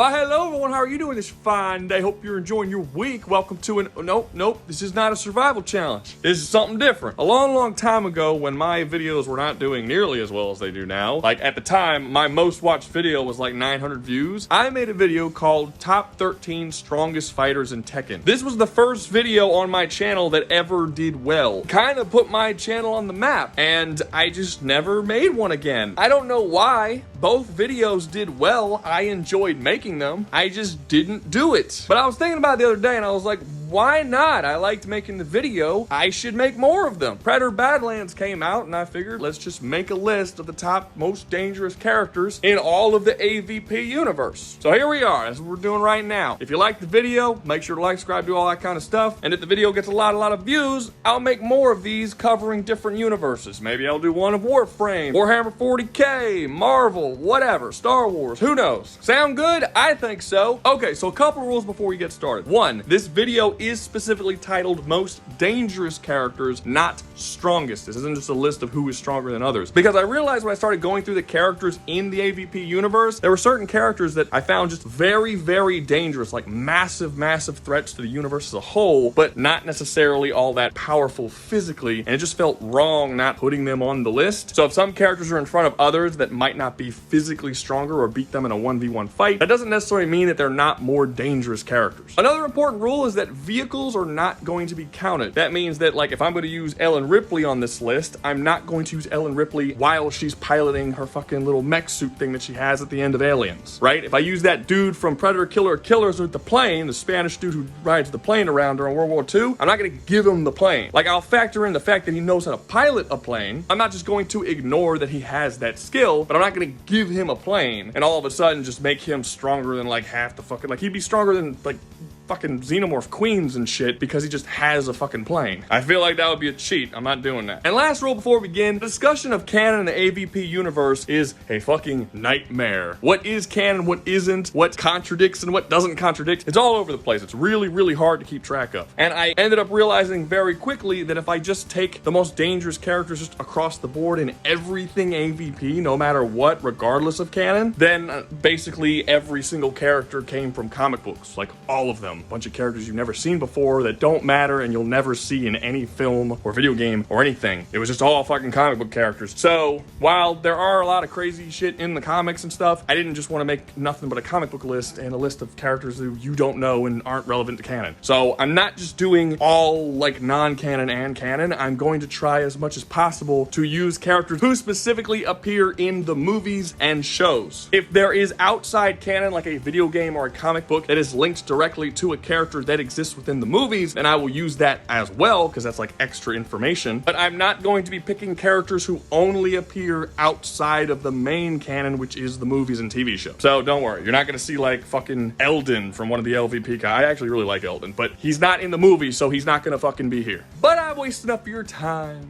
Well, hello everyone, how are you doing this fine day? Hope you're enjoying your week. Welcome to nope, this is not a survival challenge. This is something different. A long time ago, when my videos were not doing nearly as well as they do now, like at the time, my most watched video was like 900 views, I made a video called Top 13 Strongest Fighters in Tekken. This was the first video on my channel that ever did well. Kind of put my channel on the map, and I just never made one again. I don't know why. Both videos did well. I enjoyed making them. I just didn't do it. But I was thinking about it the other day and I was like, why not? I liked making the video. I should make more of them. Predator Badlands came out and I figured let's just make a list of the top most dangerous characters in all of the AvP universe. So here we are. That's what we're doing right now. If you like the video, make sure to like, subscribe, do all that kind of stuff. And if the video gets a lot of views, I'll make more of these covering different universes. Maybe I'll do one of Warframe, Warhammer 40K, Marvel, whatever, Star Wars, who knows? Sound good? I think so. Okay, so a couple rules before we get started. One, this video is specifically titled Most Dangerous Characters, not Strongest. This isn't just a list of who is stronger than others. Because I realized when I started going through the characters in the AvP universe, there were certain characters that I found just very dangerous, like massive threats to the universe as a whole, but not necessarily all that powerful physically, and it just felt wrong not putting them on the list. So if some characters are in front of others that might not be physically stronger or beat them in a 1v1 fight, that doesn't necessarily mean that they're not more dangerous characters. Another important rule is that vehicles are not going to be counted. That means that, like, if I'm going to use Ellen Ripley on this list, I'm not going to use Ellen Ripley while she's piloting her fucking little mech suit thing that she has at the end of Aliens, right? If I use that dude from Predator Killers with the plane, the Spanish dude who rides the plane around during World War II, I'm not going to give him the plane. Like, I'll factor in the fact that he knows how to pilot a plane. I'm not just going to ignore that he has that skill, but I'm not going to give him a plane and all of a sudden just make him stronger than like half the fucking, like, he'd be stronger than like fucking xenomorph queens and shit because he just has a fucking plane. I feel like that would be a cheat. I'm not doing that. And last rule before we begin, the discussion of canon in the AvP universe is a fucking nightmare. What is canon, what isn't, what contradicts and what doesn't contradict. It's all over the place. It's really hard to keep track of. And I ended up realizing very quickly that if I just take the most dangerous characters just across the board in everything AvP, no matter what, regardless of canon, then basically every single character came from comic books, like all of them. A bunch of characters you've never seen before that don't matter and you'll never see in any film or video game or anything. It was just all fucking comic book characters. So while there are a lot of crazy shit in the comics and stuff, I didn't just want to make nothing but a comic book list and a list of characters who you don't know and aren't relevant to canon. So I'm not just doing all like non-canon and canon. I'm going to try as much as possible to use characters who specifically appear in the movies and shows. If there is outside canon, like a video game or a comic book that is linked directly to a character that exists within the movies, and I will use that as well because that's like extra information. But I'm not going to be picking characters who only appear outside of the main canon, which is the movies and TV shows. So don't worry, you're not going to see like fucking Eldon from one of the LVP guys. I actually really like Eldon, but he's not in the movie, so he's not going to fucking be here. But I've wasted up your time.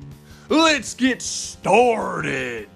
Let's get started.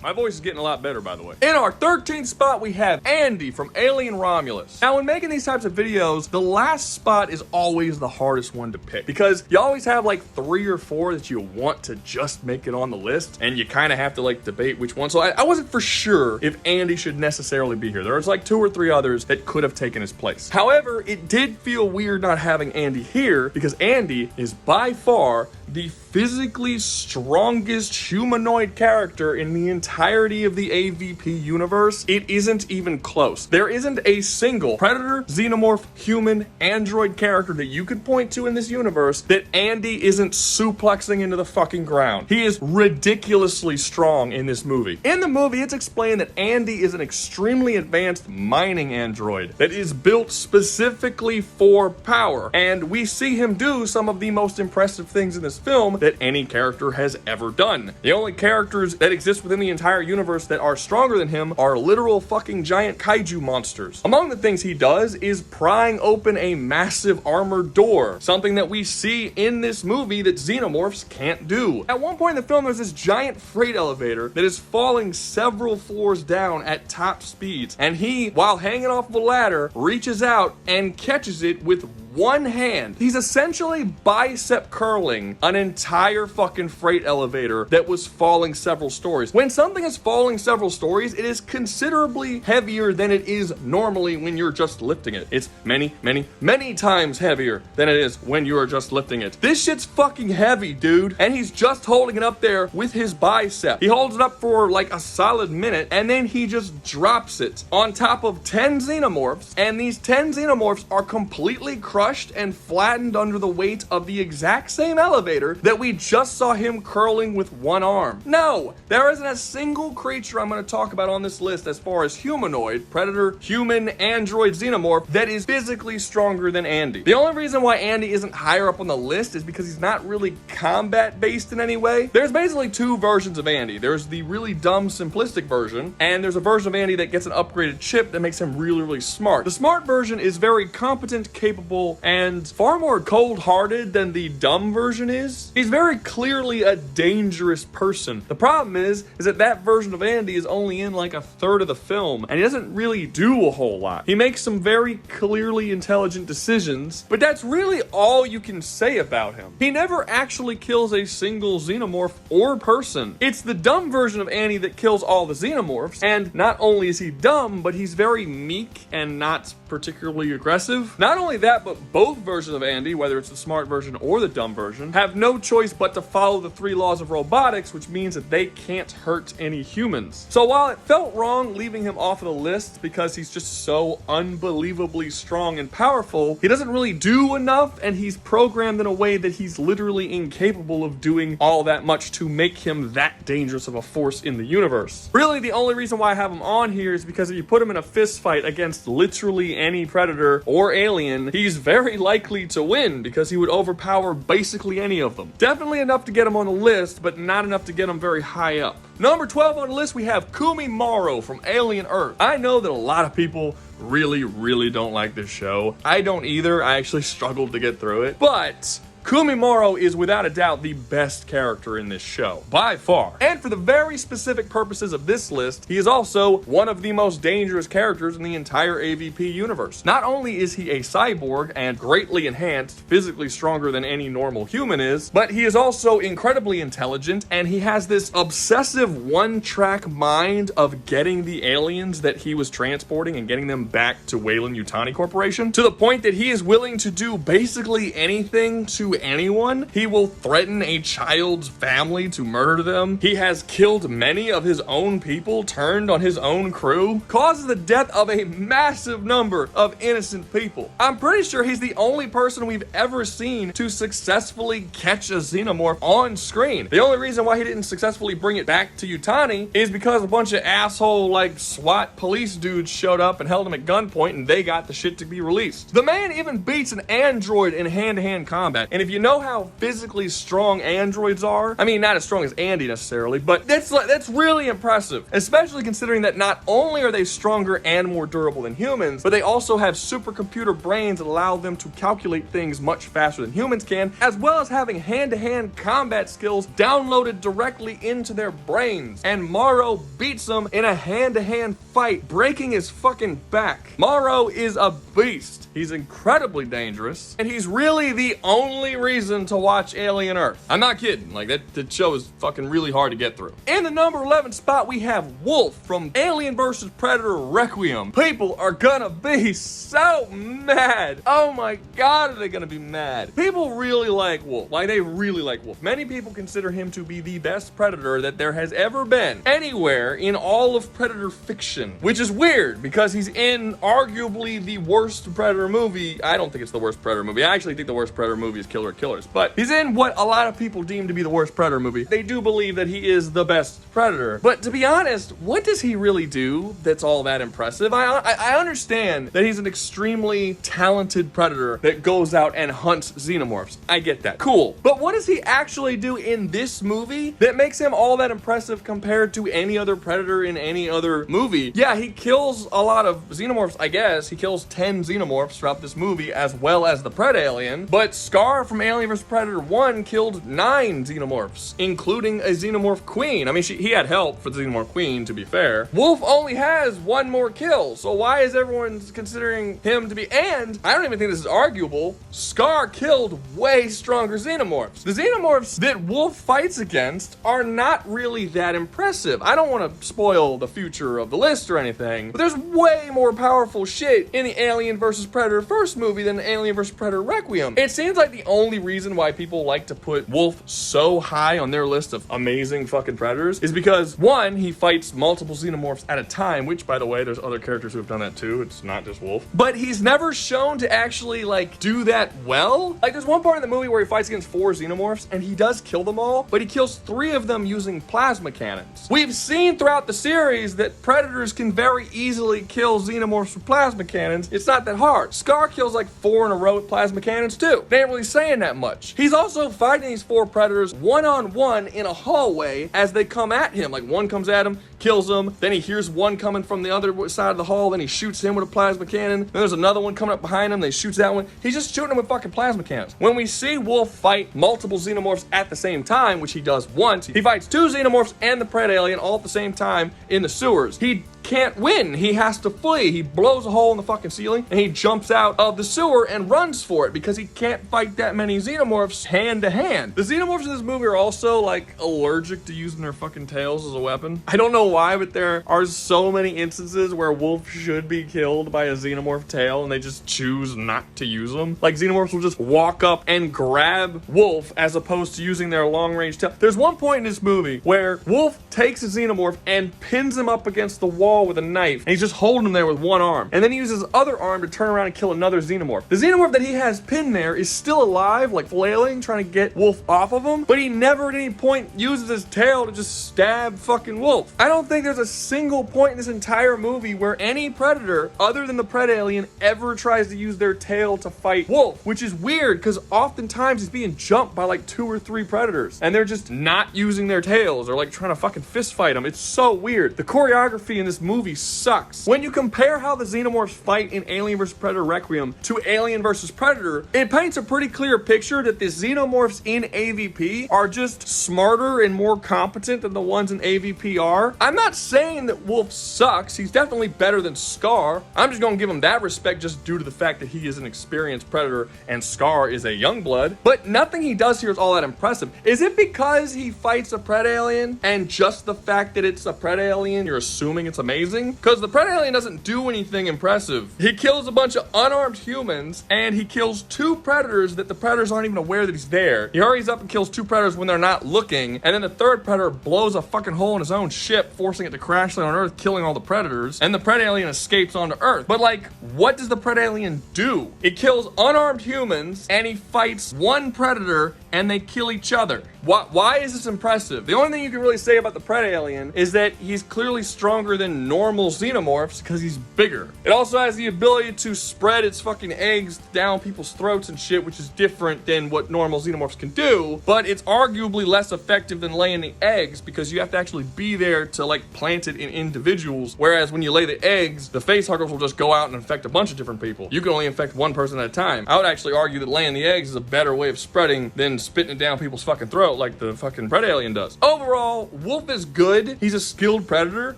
My voice is getting a lot better, by the way. In our 13th spot, we have Andy from Alien Romulus. Now, when making these types of videos, the last spot is always the hardest one to pick because you always have like 3 or 4 that you want to just make it on the list, and you kind of have to like debate which one. So I wasn't for sure if Andy should necessarily be here. There was like 2 or 3 others that could have taken his place. However, it did feel weird not having Andy here because Andy is by far the physically strongest humanoid character in the entirety of the AvP universe. It isn't even close. There isn't a single predator, xenomorph, human, android character that you could point to in this universe that Andy isn't suplexing into the fucking ground. He is ridiculously strong in this movie. In the movie, it's explained that Andy is an extremely advanced mining android that is built specifically for power, and we see him do some of the most impressive things in this film that any character has ever done. The only characters that exist within the entire universe that are stronger than him are literal fucking giant kaiju monsters. Among the things he does is prying open a massive armored door, something that we see in this movie that xenomorphs can't do. At one point in the film, there's this giant freight elevator that is falling several floors down at top speeds, and he, while hanging off of a ladder, reaches out and catches it with one hand. He's essentially bicep curling an entire fucking freight elevator that was falling several stories. When something is falling several stories, it is considerably heavier than it is normally when you're just lifting it. It's many, many, many times heavier than it is when you are just lifting it. This shit's fucking heavy, dude. And he's just holding it up there with his bicep. He holds it up for like a solid minute, and then he just drops it on top of 10 xenomorphs, and these 10 xenomorphs are completely crushed and flattened under the weight of the exact same elevator that we just saw him curling with one arm. No, there isn't a single creature I'm going to talk about on this list as far as humanoid, predator, human, android, xenomorph that is physically stronger than Andy. The only reason why Andy isn't higher up on the list is because he's not really combat based in any way. There's basically two versions of Andy. There's the really dumb, simplistic version, and there's a version of Andy that gets an upgraded chip that makes him really, really smart. The smart version is very competent, capable, and far more cold-hearted than the dumb version is. He's very clearly a dangerous person. The problem is that version of Andy is only in like a third of the film, and he doesn't really do a whole lot. He makes some very clearly intelligent decisions, but that's really all you can say about him. He never actually kills a single xenomorph or person. It's the dumb version of Andy that kills all the xenomorphs, and not only is he dumb, but he's very meek and not particularly aggressive. Not only that, but both versions of Andy, whether it's the smart version or the dumb version, have no choice but to follow the 3 laws of robotics, which means that they can't hurt any humans. So while it felt wrong leaving him off of the list because he's just so unbelievably strong and powerful, he doesn't really do enough, and he's programmed in a way that he's literally incapable of doing all that much to make him that dangerous of a force in the universe. Really, the only reason why I have him on here is because if you put him in a fist fight against literally any predator or alien, he's very likely to win because he would overpower basically any of them. Definitely enough to get him on the list, but not enough to get him very high up. Number 12 on the list, we have Kumi Morrow from Alien Earth. I know that a lot of people really don't like this show. I don't either. I actually struggled to get through it, but Kumi Morrow is without a doubt the best character in this show, by far. And for the very specific purposes of this list, he is also one of the most dangerous characters in the entire AvP universe. Not only is he a cyborg and greatly enhanced, physically stronger than any normal human is, but he is also incredibly intelligent, and he has this obsessive one-track mind of getting the aliens that he was transporting and getting them back to Weyland-Yutani Corporation, to the point that he is willing to do basically anything to anyone. He will threaten a child's family to murder them. He has killed many of his own people, turned on his own crew, causes the death of a massive number of innocent people. I'm pretty sure he's the only person we've ever seen to successfully catch a xenomorph on screen. The only reason why he didn't successfully bring it back to Yutani is because a bunch of asshole like SWAT police dudes showed up and held him at gunpoint, and they got the shit to be released. The man even beats an android in hand-to-hand combat, and if you know how physically strong androids are, I mean, not as strong as Andy necessarily, but that's really impressive, especially considering that not only are they stronger and more durable than humans, but they also have supercomputer brains that allow them to calculate things much faster than humans can, as well as having hand-to-hand combat skills downloaded directly into their brains. And Morrow beats them in a hand-to-hand fight, breaking his fucking back. Morrow is a beast. He's incredibly dangerous, and he's really the only reason to watch Alien Earth. I'm not kidding. Like, that show is fucking really hard to get through. In the number 11 spot, we have Wolf from Alien vs. Predator Requiem. People are gonna be so mad. Oh my god, are they gonna be mad. People really like Wolf. Like, they really like Wolf. Many people consider him to be the best Predator that there has ever been anywhere in all of Predator fiction, which is weird because he's in arguably the worst Predator movie. I don't think it's the worst Predator movie. I actually think the worst Predator movie is Killer Killers, but he's in what a lot of people deem to be the worst Predator movie. They do believe that he is the best Predator, but to be honest, what does he really do that's all that impressive? I understand that he's an extremely talented Predator that goes out and hunts xenomorphs. I get that. Cool. But what does he actually do in this movie that makes him all that impressive compared to any other Predator in any other movie? Yeah, he kills a lot of xenomorphs, I guess. He kills 10 xenomorphs throughout this movie, as well as the Pred Alien, but Scar apart from Alien vs. Predator 1, killed 9 xenomorphs, including a xenomorph queen. I mean, he had help for the xenomorph queen, to be fair. Wolf only has 1 more kill, so why is everyone considering him to be... And I don't even think this is arguable. Scar killed way stronger xenomorphs. The xenomorphs that Wolf fights against are not really that impressive. I don't want to spoil the future of the list or anything, but there's way more powerful shit in the Alien vs. Predator first movie than the Alien vs. Predator Requiem. It seems like the only reason why people like to put Wolf so high on their list of amazing fucking predators is because, one, he fights multiple xenomorphs at a time, which, by the way, there's other characters who have done that too. It's not just Wolf. But he's never shown to actually, like, do that well. Like, there's one part in the movie where he fights against 4 xenomorphs, and he does kill them all, but he kills 3 of them using plasma cannons. We've seen throughout the series that predators can very easily kill xenomorphs with plasma cannons. It's not that hard. Scar kills like 4 in a row with plasma cannons too. They ain't really saying that much. He's also fighting these 4 predators one-on-one in a hallway as they come at him. Like, one comes at him, kills him, then he hears one coming from the other side of the hall, then he shoots him with a plasma cannon, then there's another one coming up behind him, they shoots that one. He's just shooting him with fucking plasma cannons. When we see Wolf fight multiple xenomorphs at the same time, which he does once, he fights 2 xenomorphs and the pred alien all at the same time in the sewers. He can't win. He has to flee. He blows a hole in the fucking ceiling and he jumps out of the sewer and runs for it because he can't fight that many xenomorphs hand to hand. The xenomorphs in this movie are also like allergic to using their fucking tails as a weapon. I don't know why, but there are so many instances where Wolf should be killed by a xenomorph tail and they just choose not to use them. Like, xenomorphs will just walk up and grab Wolf as opposed to using their long range tail. There's one point in this movie where Wolf takes a xenomorph and pins him up against the wall with a knife, and he's just holding him there with one arm, and then he uses his other arm to turn around and kill another xenomorph. The xenomorph that he has pinned there is still alive, like flailing, trying to get Wolf off of him, but he never at any point uses his tail to just stab fucking Wolf. I don't think there's a single point in this entire movie where any predator other than the pred alien ever tries to use their tail to fight Wolf, which is weird because oftentimes he's being jumped by like 2 or 3 predators and they're just not using their tails or like trying to fucking fist fight him. It's so weird. The choreography in this movie sucks. When you compare how the xenomorphs fight in Alien vs. Predator Requiem to Alien vs. Predator, it paints a pretty clear picture that the xenomorphs in AvP are just smarter and more competent than the ones in AvP are. I'm not saying that Wolf sucks. He's definitely better than Scar. I'm just gonna give him that respect just due to the fact that he is an experienced predator and Scar is a young blood. But nothing he does here is all that impressive. Is it because he fights a pred alien and just the fact that it's a pred alien, you're assuming it's amazing? Because the pred alien doesn't do anything impressive. He kills a bunch of unarmed humans and he kills 2 predators that the predators aren't even aware that he's there. He hurries up and kills 2 predators when they're not looking, and then the 3rd predator blows a fucking hole in his own ship, forcing it to crash land on Earth, killing all the predators, and the pred alien escapes onto Earth. But like, what does the pred alien do? It kills unarmed humans and he fights 1 predator and they kill each other. Why is this impressive? The only thing you can really say about the pred alien is that he's clearly stronger than normal xenomorphs because he's bigger. It also has the ability to spread its fucking eggs down people's throats and shit, which is different than what normal xenomorphs can do, but it's arguably less effective than laying the eggs because you have to actually be there to like plant it in individuals, whereas when you lay the eggs, the facehuggers will just go out and infect a bunch of different people. You can only infect 1 person at a time. I would actually argue that laying the eggs is a better way of spreading than spitting it down people's fucking throat like the fucking pred alien does. Overall, Wolf is good. He's a skilled predator,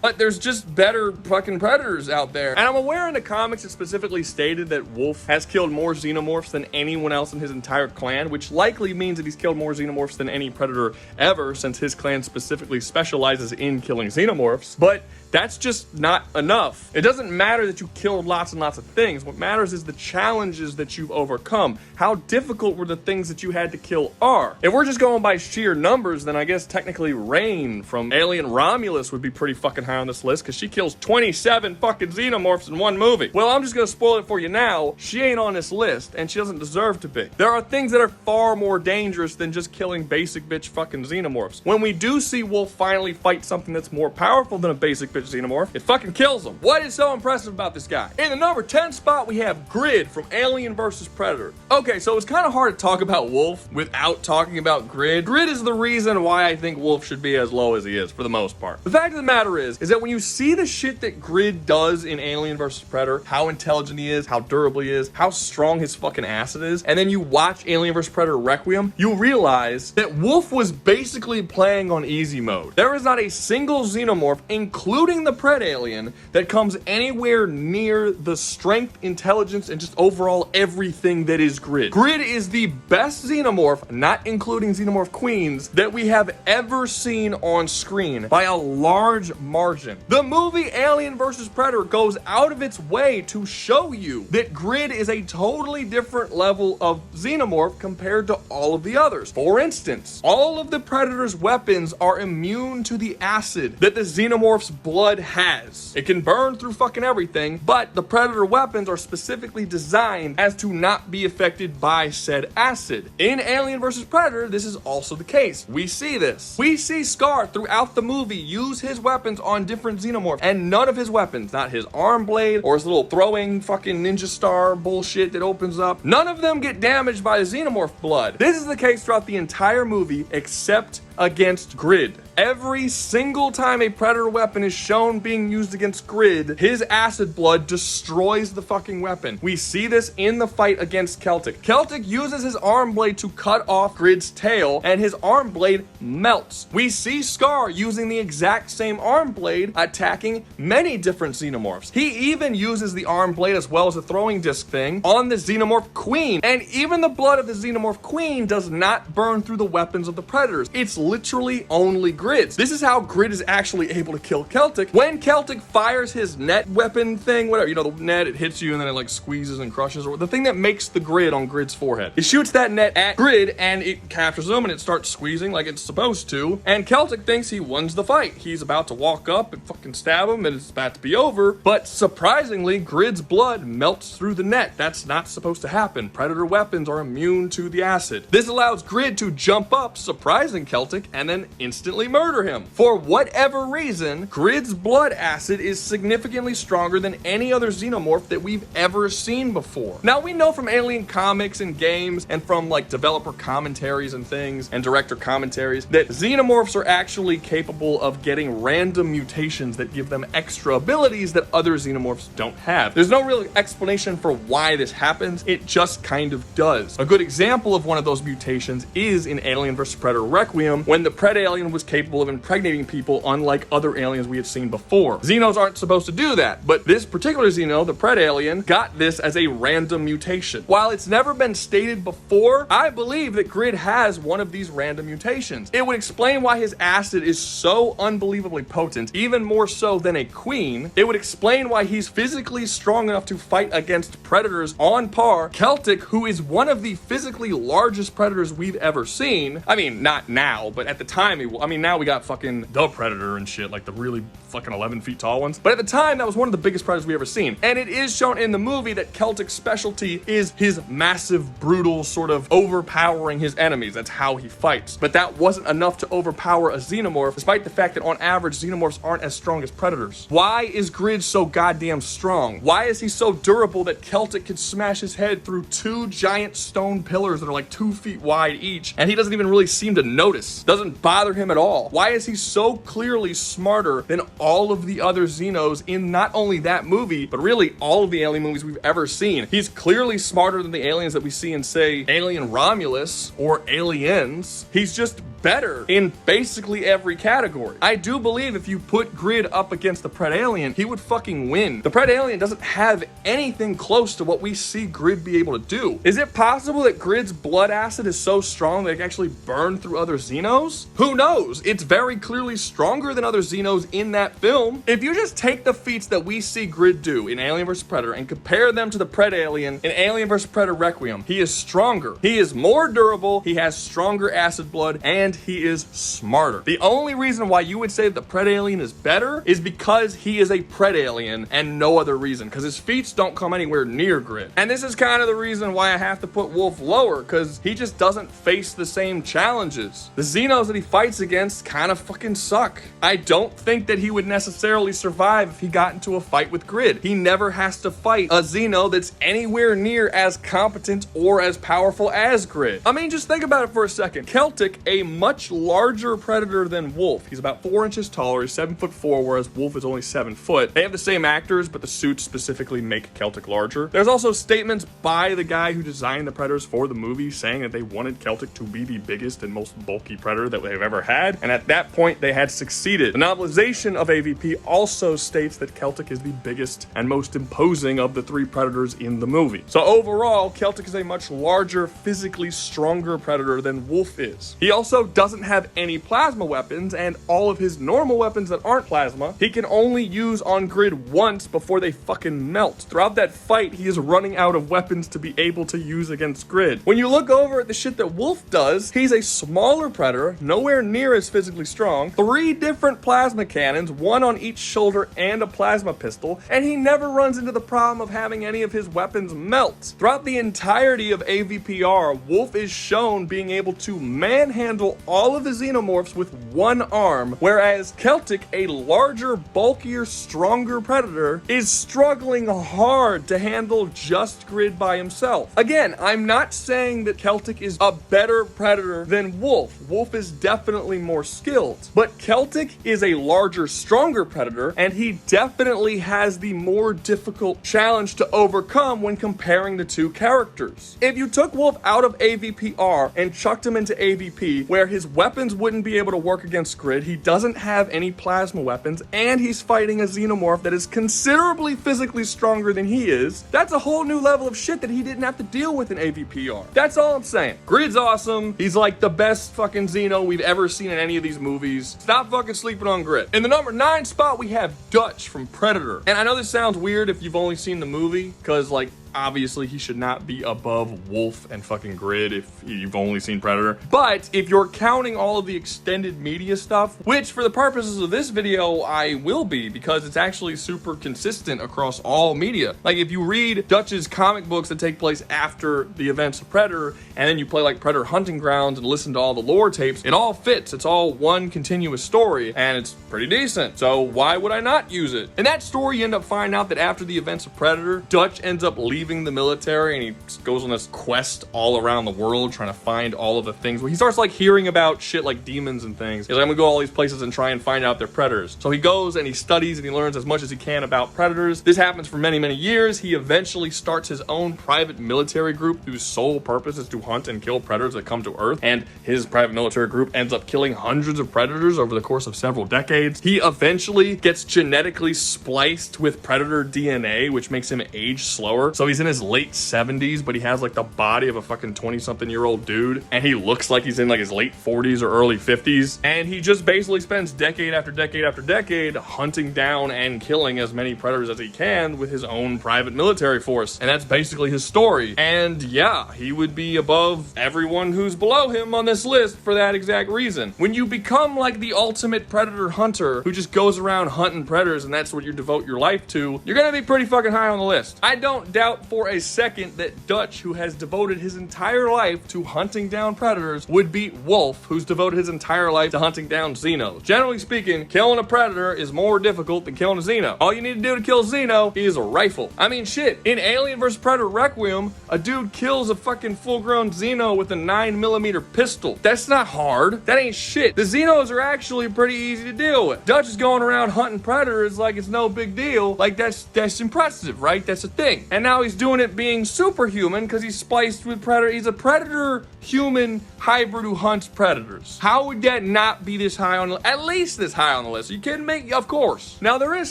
but there's just better fucking predators out there. And I'm aware in the comics it specifically stated that Wolf has killed more xenomorphs than anyone else in his entire clan, which likely means that he's killed more xenomorphs than any predator ever, since his clan specifically specializes in killing xenomorphs. But that's just not enough. It doesn't matter that you killed lots and lots of things. What matters is the challenges that you've overcome. How difficult were the things that you had to kill are. If we're just going by sheer numbers, then I guess technically Rain from Alien Romulus would be pretty fucking high on this list because she kills 27 fucking xenomorphs in 1 movie. Well, I'm just gonna spoil it for you now. She ain't on this list and she doesn't deserve to be. There are things that are far more dangerous than just killing basic bitch fucking xenomorphs. When we do see Wolf finally fight something that's more powerful than a basic bitch pitch xenomorph. It fucking kills them. What is so impressive about this guy? In the number 10 spot, we have Grid from Alien vs. Predator. Okay, so it's kind of hard to talk about Wolf without talking about Grid. Grid is the reason why I think Wolf should be as low as he is, for the most part. The fact of the matter is that when you see the shit that Grid does in Alien vs. Predator, how intelligent he is, how durable he is, how strong his fucking acid is, and then you watch Alien vs. Predator Requiem, you realize that Wolf was basically playing on easy mode. There is not a single xenomorph, including the Pred Alien, that comes anywhere near the strength, intelligence, and just overall everything that is Grid. Grid is the best xenomorph, not including xenomorph queens, that we have ever seen on screen by a large margin. The movie Alien vs. Predator goes out of its way to show you that Grid is a totally different level of xenomorph compared to all of the others. For instance, all of the Predator's weapons are immune to the acid that the xenomorph's blood has. It can burn through fucking everything, but the Predator weapons are specifically designed as to not be affected by said acid. In Alien vs. Predator, this is also the case. We see this. We see Scar throughout the movie use his weapons on different xenomorphs, and none of his weapons, not his arm blade or his little throwing fucking ninja star bullshit that opens up, none of them get damaged by the xenomorph blood. This is the case throughout the entire movie except against Grid. Every single time a Predator weapon is shown being used against Grid, his acid blood destroys the fucking weapon. We see this in the fight against Celtic. Celtic uses his arm blade to cut off Grid's tail, and his arm blade melts. We see Scar using the exact same arm blade, attacking many different xenomorphs. He even uses the arm blade as well as the throwing disc thing on the xenomorph queen, and even the blood of the xenomorph queen does not burn through the weapons of the Predators. It's literally only Grid's. This is how Grid is actually able to kill Celtic. When Celtic fires his net weapon thing, whatever, you know, the net, it hits you and then it like squeezes and crushes, or the thing that makes the grid on Grid's forehead. It shoots that net at Grid and it captures him and it starts squeezing like it's supposed to, and Celtic thinks he wins the fight. He's about to walk up and fucking stab him and it's about to be over, but surprisingly, Grid's blood melts through the net. That's not supposed to happen. Predator weapons are immune to the acid. This allows Grid to jump up, surprising Celtic, and then instantly murder him. For whatever reason, Grid's blood acid is significantly stronger than any other xenomorph that we've ever seen before. Now, we know from Alien comics and games and from like developer commentaries and things and director commentaries that xenomorphs are actually capable of getting random mutations that give them extra abilities that other xenomorphs don't have. There's no real explanation for why this happens. It just kind of does. A good example of one of those mutations is in Alien vs. Predator Requiem, when the Pred Alien was capable of impregnating people unlike other aliens we have seen before. Xenos aren't supposed to do that, but this particular Xeno, the Pred Alien, got this as a random mutation. While it's never been stated before, I believe that Grid has one of these random mutations. It would explain why his acid is so unbelievably potent, even more so than a queen. It would explain why he's physically strong enough to fight against predators on par. Celtic, who is one of the physically largest predators we've ever seen. I mean, not now, but at the time, now we got fucking the Predator and shit, like the really fucking 11 feet tall ones. But at the time, that was one of the biggest predators we ever seen. And it is shown in the movie that Celtic's specialty is his massive, brutal, sort of overpowering his enemies. That's how he fights. But that wasn't enough to overpower a xenomorph, despite the fact that on average, xenomorphs aren't as strong as predators. Why is Grid so goddamn strong? Why is he so durable that Celtic could smash his head through two giant stone pillars that are like 2 feet wide each, and he doesn't even really seem to notice? Doesn't bother him at all. Why is he so clearly smarter than all of the other Xenos in not only that movie, but really all of the alien movies we've ever seen? He's clearly smarter than the aliens that we see in, say, Alien Romulus or Aliens. He's just better in basically every category. I do believe if you put Grid up against the Pred Alien, he would fucking win. The Pred Alien doesn't have anything close to what we see Grid be able to do. Is it possible that Grid's blood acid is so strong that it can actually burn through other Xenos? Who knows? It's very clearly stronger than other Xenos in that film. If you just take the feats that we see Grid do in Alien vs. Predator and compare them to the Pred Alien in Alien vs. Predator Requiem, he is stronger. He is more durable, he has stronger acid blood, and and he is smarter. The only reason why you would say the pred alien is better is because he is a pred alien and no other reason, because his feats don't come anywhere near Grid. And this is kind of the reason why I have to put Wolf lower, because he just doesn't face the same challenges. The Xenos that he fights against kind of fucking suck. I don't think that he would necessarily survive if he got into a fight with Grid. He never has to fight a Xeno that's anywhere near as competent or as powerful as Grid. I mean, just think about it for a second. Celtic, a much larger predator than Wolf. He's about 4 inches taller, he's 7'4", whereas Wolf is only 7 foot. They have the same actors, but the suits specifically make Celtic larger. There's also statements by the guy who designed the predators for the movie saying that they wanted Celtic to be the biggest and most bulky predator that they've ever had, and at that point they had succeeded. The novelization of AvP also states that Celtic is the biggest and most imposing of the 3 predators in the movie. So overall, Celtic is a much larger, physically stronger predator than Wolf is. He also doesn't have any plasma weapons, and all of his normal weapons that aren't plasma, he can only use on Grid once before they fucking melt. Throughout that fight, he is running out of weapons to be able to use against Grid. When you look over at the shit that Wolf does, he's a smaller predator, nowhere near as physically strong, 3 different plasma cannons, 1 on each shoulder and a plasma pistol, and he never runs into the problem of having any of his weapons melt. Throughout the entirety of AvPR, Wolf is shown being able to manhandle all of the xenomorphs with 1 arm, whereas Celtic, a larger, bulkier, stronger predator, is struggling hard to handle just Grid by himself. Again, I'm not saying that Celtic is a better predator than Wolf. Wolf is definitely more skilled, but Celtic is a larger, stronger predator, and he definitely has the more difficult challenge to overcome when comparing the 2 characters. If you took Wolf out of AvPR and chucked him into AvP, where his weapons wouldn't be able to work against Grid, he doesn't have any plasma weapons, and he's fighting a xenomorph that is considerably physically stronger than he is, that's a whole new level of shit that he didn't have to deal with in AvPR. That's all I'm saying. Grid's awesome. He's like the best fucking Xeno we've ever seen in any of these movies. Stop fucking sleeping on Grid. In the number 9 spot, we have Dutch from Predator. And I know this sounds weird if you've only seen the movie, because like, obviously he should not be above Wolf and fucking Grid if you've only seen Predator. But if you're counting all of the extended media stuff, which for the purposes of this video, I will be, because it's actually super consistent across all media. Like if you read Dutch's comic books that take place after the events of Predator, and then you play like Predator Hunting Grounds and listen to all the lore tapes, it all fits. It's all one continuous story, and it's pretty decent. So why would I not use it? In that story, you end up finding out that after the events of Predator, Dutch ends up leaving the military, and he goes on this quest all around the world trying to find all of the things. He starts like hearing about shit like demons and things. He's like, I'm gonna go all these places and try and find out they're predators. So he goes and he studies and he learns as much as he can about predators. This happens for many, many years. He eventually starts his own private military group whose sole purpose is to hunt and kill predators that come to Earth, and his private military group ends up killing hundreds of predators over the course of several decades. He eventually gets genetically spliced with predator DNA, which makes him age slower. So he's in his late 70s, but he has like the body of a fucking 20-something-year-old dude, and he looks like he's in like his late 40s or early 50s, and he just basically spends decade after decade after decade hunting down and killing as many predators as he can with his own private military force, and that's basically his story. And yeah, he would be above everyone who's below him on this list for that exact reason. When you become like the ultimate predator hunter who just goes around hunting predators and that's what you devote your life to, you're gonna be pretty fucking high on the list. I don't doubt for a second that Dutch, who has devoted his entire life to hunting down predators, would beat Wolf, who's devoted his entire life to hunting down Xenos. Generally speaking, killing a predator is more difficult than killing a Xeno. All you need to do to kill a Xeno is a rifle. I mean, shit, in Alien vs. Predator Requiem, a dude kills a fucking full-grown Xeno with a 9mm pistol. That's not hard. That ain't shit. The Xenos are actually pretty easy to deal with. Dutch is going around hunting predators like it's no big deal. Like, that's impressive, right? That's a thing. And now he's doing it being superhuman because he's spliced with predator. He's a predator-human hybrid who hunts predators. How would that not be this high on the, at least this high on the list? Are you kidding me? Of course. Now, there is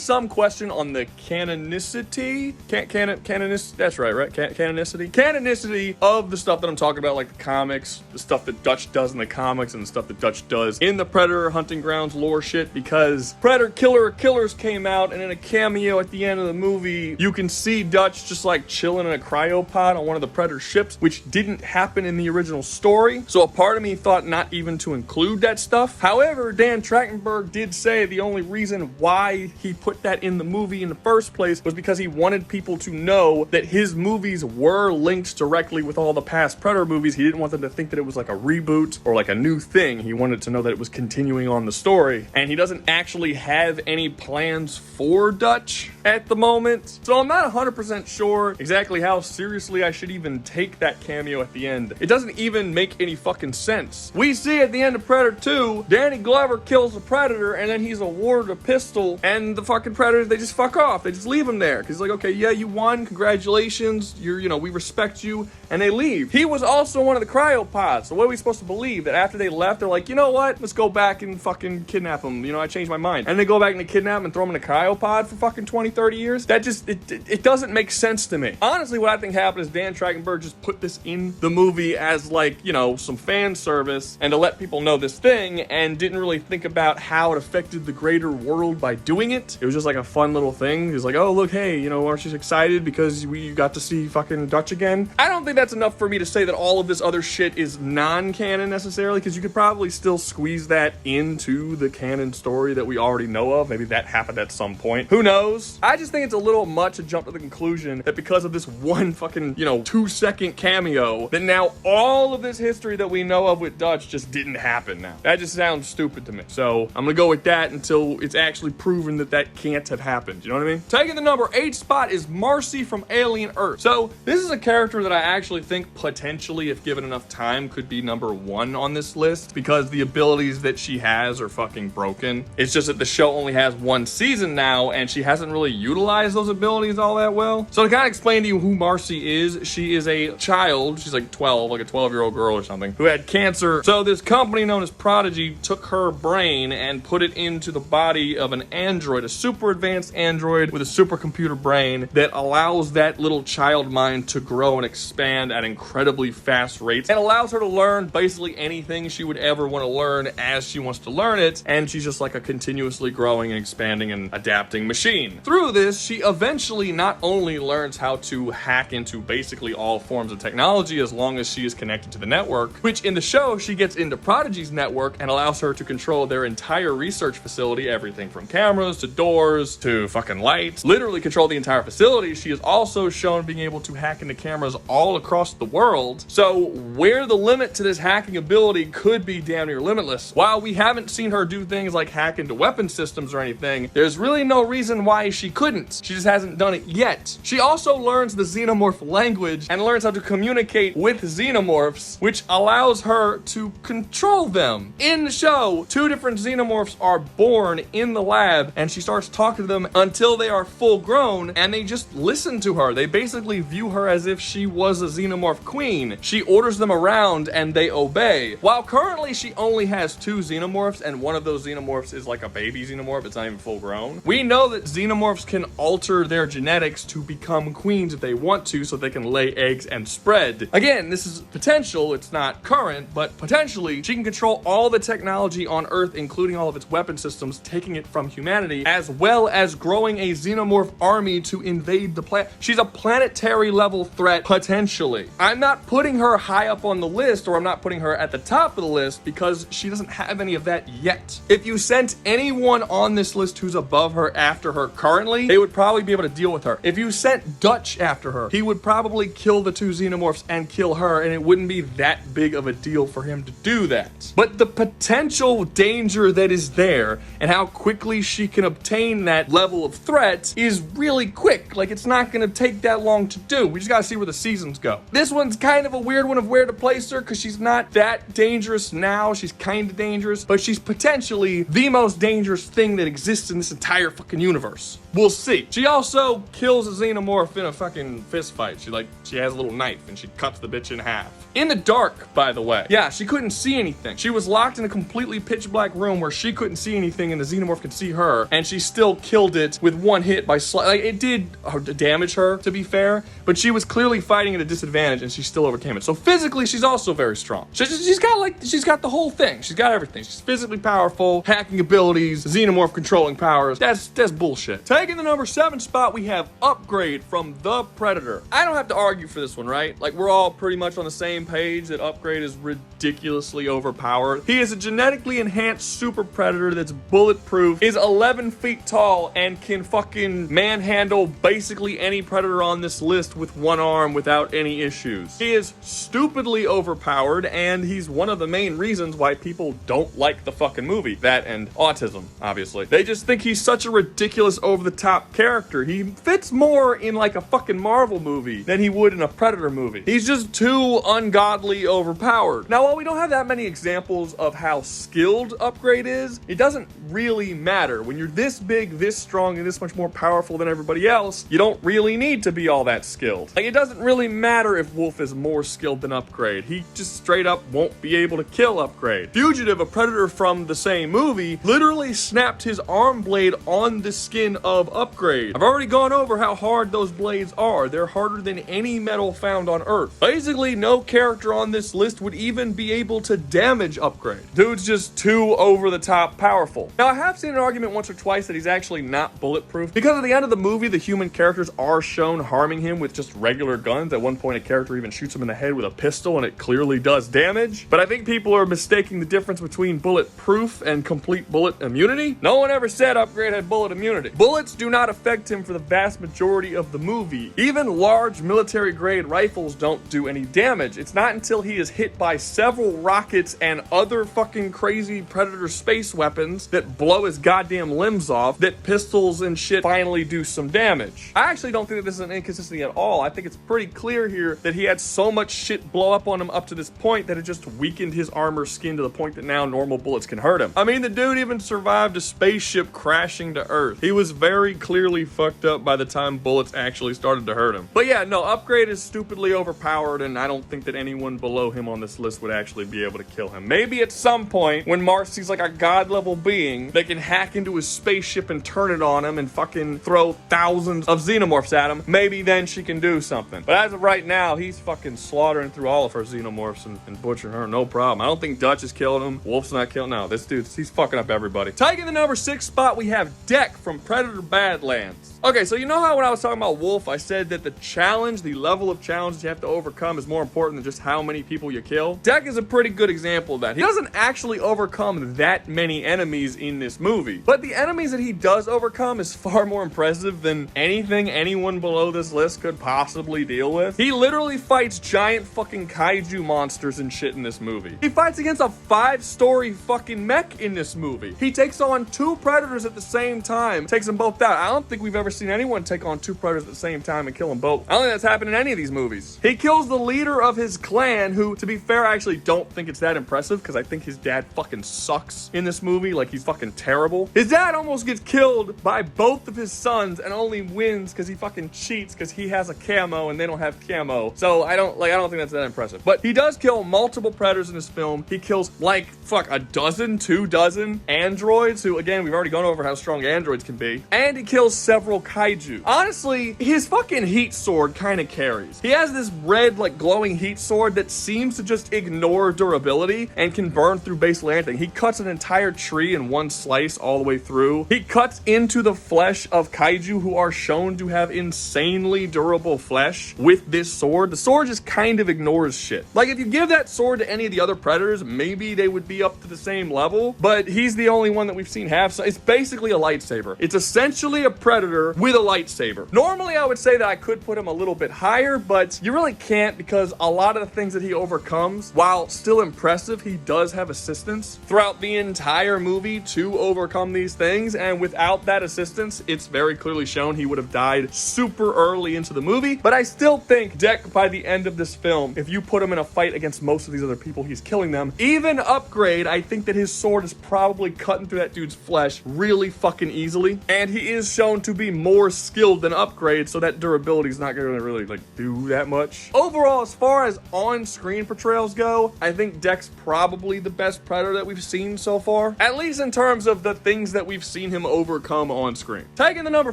some question on the canonicity. That's right? Canonicity? Canonicity of the stuff that I'm talking about, like the comics, the stuff that Dutch does in the comics, and the stuff that Dutch does in the Predator Hunting Grounds lore shit, because Predator Killer Killers came out, and in a cameo at the end of the movie, you can see Dutch just like chilling in a cryopod on one of the Predator ships, which didn't happen in the original story. So a part of me thought not even to include that stuff. However, Dan Trachtenberg did say the only reason why he put that in the movie in the first place was because he wanted people to know that his movies were linked directly with all the past Predator movies. He didn't want them to think that it was like a reboot or like a new thing. He wanted to know that it was continuing on the story. And he doesn't actually have any plans for Dutch at the moment. So I'm not 100% sure exactly how seriously I should even take that cameo at the end. It doesn't even make any fucking sense. We see at the end of Predator 2, Danny Glover kills the Predator and then he's awarded a pistol, and the fucking Predators, they just fuck off. They just leave him there. Cause like, okay, yeah, you won. Congratulations. We respect you. And they leave. He was also one of the cryopods. So what are we supposed to believe? That after they left, they're like, you know what? Let's go back and fucking kidnap him. I changed my mind. And they go back and they kidnap him and throw him in a cryopod for fucking 20, 30 years. That just, it doesn't make sense to me. Honestly, what I think happened is Dan Trachtenberg just put this in the movie as like, some fan service and to let people know this thing, and didn't really think about how it affected the greater world by doing it. It was just like a fun little thing. He was like, oh, look, hey, aren't you excited because we got to see fucking Dutch again? I don't think that's enough for me to say that all of this other shit is non-canon necessarily, because you could probably still squeeze that into the canon story that we already know of. Maybe that happened at some point. Who knows? I just think it's a little much to jump to the conclusion that because of this one fucking, 2-second cameo, that now all of this history that we know of with Dutch just didn't happen now. That just sounds stupid to me. So I'm gonna go with that until it's actually proven that that can't have happened. You know what I mean? Taking the number 8 spot is Marcy from Alien Earth. So this is a character that I actually think potentially, if given enough time, could be number 1 on this list, because the abilities that she has are fucking broken. It's just that the show only has 1 season now, and she hasn't really utilized those abilities all that well. So to kind of explain to you who Marcy is, she is a child. She's like 12, like a 12-year-old girl or something, who had cancer. So this company known as Prodigy took her brain and put it into the body of an android, a super advanced android with a supercomputer brain that allows that little child mind to grow and expand at incredibly fast rates, and allows her to learn basically anything she would ever want to learn as she wants to learn it. And she's just like a continuously growing and expanding and adapting machine. Through this, she eventually not only learns how to hack into basically all forms of technology as long as she is connected to the network, which in the show she gets into Prodigy's network and allows her to control their entire research facility, everything from cameras to doors to fucking lights, literally control the entire facility. She is also shown being able to hack into cameras all across the world. So where the limit to this hacking ability could be damn near limitless. While we haven't seen her do things like hack into weapon systems or anything, there's really no reason why she couldn't. She just hasn't done it yet. She also learns the xenomorph language and learns how to communicate with xenomorphs, which allows her to control them. In the show, 2 different xenomorphs are born in the lab, and she starts talking to them until they are full grown, and they just listen to her. They basically view her as if she was a xenomorph queen. She orders them around and they obey. While currently she only has 2 xenomorphs, and one of those xenomorphs is like a baby xenomorph, it's not even full grown. We know that xenomorphs can alter their genetics to become queens if they want to, so they can lay eggs and spread. Again, this is potential, it's not current, but potentially she can control all the technology on Earth, including all of its weapon systems, taking it from humanity, as well as growing a xenomorph army to invade the planet. She's a planetary level threat, potentially. I'm not putting her high up on the list, or I'm not putting her at the top of the list, because she doesn't have any of that yet. If you sent anyone on this list who's above her after her currently, they would probably be able to deal with her. If you sent Dutch after her, he would probably kill the 2 xenomorphs and kill her, and it wouldn't be that big of a deal for him to do that. But the potential danger that is there, and how quickly she can obtain that level of threat, is really quick. Like, it's not gonna take that long to do. We just gotta see where the seasons go. This one's kind of a weird one of where to place her, because she's not that dangerous now. She's kind of dangerous, but she's potentially the most dangerous thing that exists in this entire fucking universe. We'll see. She also kills a xenomorph in a fucking fist fight. She has a little knife and she cuts the bitch in half. In the dark, by the way. Yeah, she couldn't see anything. She was locked in a completely pitch black room where she couldn't see anything and the xenomorph could see her, and she still killed it with 1 hit by it did damage her, to be fair, but she was clearly fighting at a disadvantage and she still overcame it. So physically, she's also very strong. She's got the whole thing. She's got everything. She's physically powerful, hacking abilities, xenomorph controlling powers. That's bullshit. Taking the number 7 spot, we have Upgrade from the Predator. I don't have to argue for this one, right? Like, we're all pretty much on the same page that Upgrade is ridiculously overpowered. He is a genetically enhanced super predator that's bulletproof, is 11 feet tall, and can fucking manhandle basically any predator on this list with one arm without any issues. He is stupidly overpowered, and he's one of the main reasons why people don't like the fucking movie. That and autism, obviously. They just think he's such a ridiculous over-the-top character. He fits more in like a fucking Marvel movie than he would in a Predator movie. He's just too ungodly overpowered. Now, while we don't have that many examples of how skilled Upgrade is, it doesn't really matter. When you're this big, this strong, and this much more powerful than everybody else, you don't really need to be all that skilled. Like, it doesn't really matter if Wolf is more skilled than Upgrade. He just straight up won't be able to kill Upgrade. Fugitive, a predator from the same movie, literally snapped his arm blade on the skin of Upgrade. I've already gone over how hard those blades are. They're harder than any metal found on Earth. Basically, no character on this list would even be able to damage Upgrade. Dude's just too over-the-top powerful. Now, I have seen an argument once or twice that he's actually not bulletproof, because at the end of the movie, the human characters are shown harming him with just regular guns. At one point, a character even shoots him in the head with a pistol, and it clearly does damage. But I think people are mistaking the difference between bulletproof and complete bullet immunity. No one ever said Upgrade had bullet immunity. Bullets do not affect him for the vast majority of the movie. Even large military-grade rifles don't do any damage. It's not until he is hit by several rockets and other fucking crazy Predator space weapons that blow his goddamn limbs off that pistols and shit finally do some damage. I actually don't think that this is an inconsistency at all. I think it's pretty clear here that he had so much shit blow up on him up to this point that it just weakened his armor skin to the point that now normal bullets can hurt him. I mean, the dude even survived a spaceship crashing to Earth. He was very clearly fucked up by the time bullets actually started to hurt him. But yeah, no, Upgrade is stupidly overpowered, and I don't think that anyone below him on this list would actually be able to kill him. Maybe at some point, when Marcy's like a god-level being that can hack into his spaceship and turn it on him and fucking throw thousands of xenomorphs at him, maybe then she can do something. But as of right now, he's fucking slaughtering through all of her xenomorphs and butchering her, no problem. I don't think Dutch is killing him. Wolf's not killing. No, this dude, he's fucking up everybody. Taking the number 6 spot, we have Deck from Predator Badlands. Okay, so you know how when I was talking about Wolf, I said that the challenge, the level of challenge that you have to overcome is more important than just how many people you kill? Deck is a pretty good example of that. He doesn't actually overcome that many enemies in this movie, but the enemies that he does overcome is far more impressive than anything anyone below this list could possibly deal with. He literally fights giant fucking kaiju monsters and shit in this movie. He fights against a 5-story fucking mech in this movie. He takes on 2 predators at the same time, takes them both out. I don't think we've ever seen anyone take on 2 predators at the same time and kill them both. I don't think that's happened in any of these movies. He kills the leader of his clan, who, to be fair, I actually don't think it's that impressive, because I think his dad fucking sucks in this movie. Like, he's fucking terrible. His dad almost gets killed by both of his sons and only wins because he fucking cheats because he has a camo and they don't have camo. So I don't think that's that impressive. But he does kill multiple predators in this film. He kills like a dozen, 2 dozen androids, who, again, we've already gone over how strong androids can be. And he kills several kaiju. Honestly, his fucking heat sword kind of carries. He has this red, like, glowing heat sword that seems to just ignore durability and can burn through basically anything. He cuts an entire tree in one slice all the way through. He cuts into the flesh of kaiju who are shown to have insanely durable flesh with this sword. The sword just kind of ignores shit. Like, if you give that sword to any of the other predators, maybe they would be up to the same level, but he's the only one that we've seen have. So it's basically a lightsaber. It's essentially a predator with a lightsaber. Normally, I would say that I could put him a little bit higher, but you really can't, because a lot of the things that he overcomes, while still impressive, he does have assistance throughout the entire movie to overcome these things, and without that assistance, it's very clearly shown he would have died super early into the movie. But I still think Deck, by the end of this film, if you put him in a fight against most of these other people, he's killing them. Even Upgrade, I think that his sword is probably cutting through that dude's flesh really fucking easily, and he is shown to be more skilled than Upgrade, so that durability is not going to really like do that much. Overall, as far as on-screen portrayals go, I think Deck's probably the best Predator that we've seen so far, at least in terms of the things that we've seen him overcome on screen. Taking the number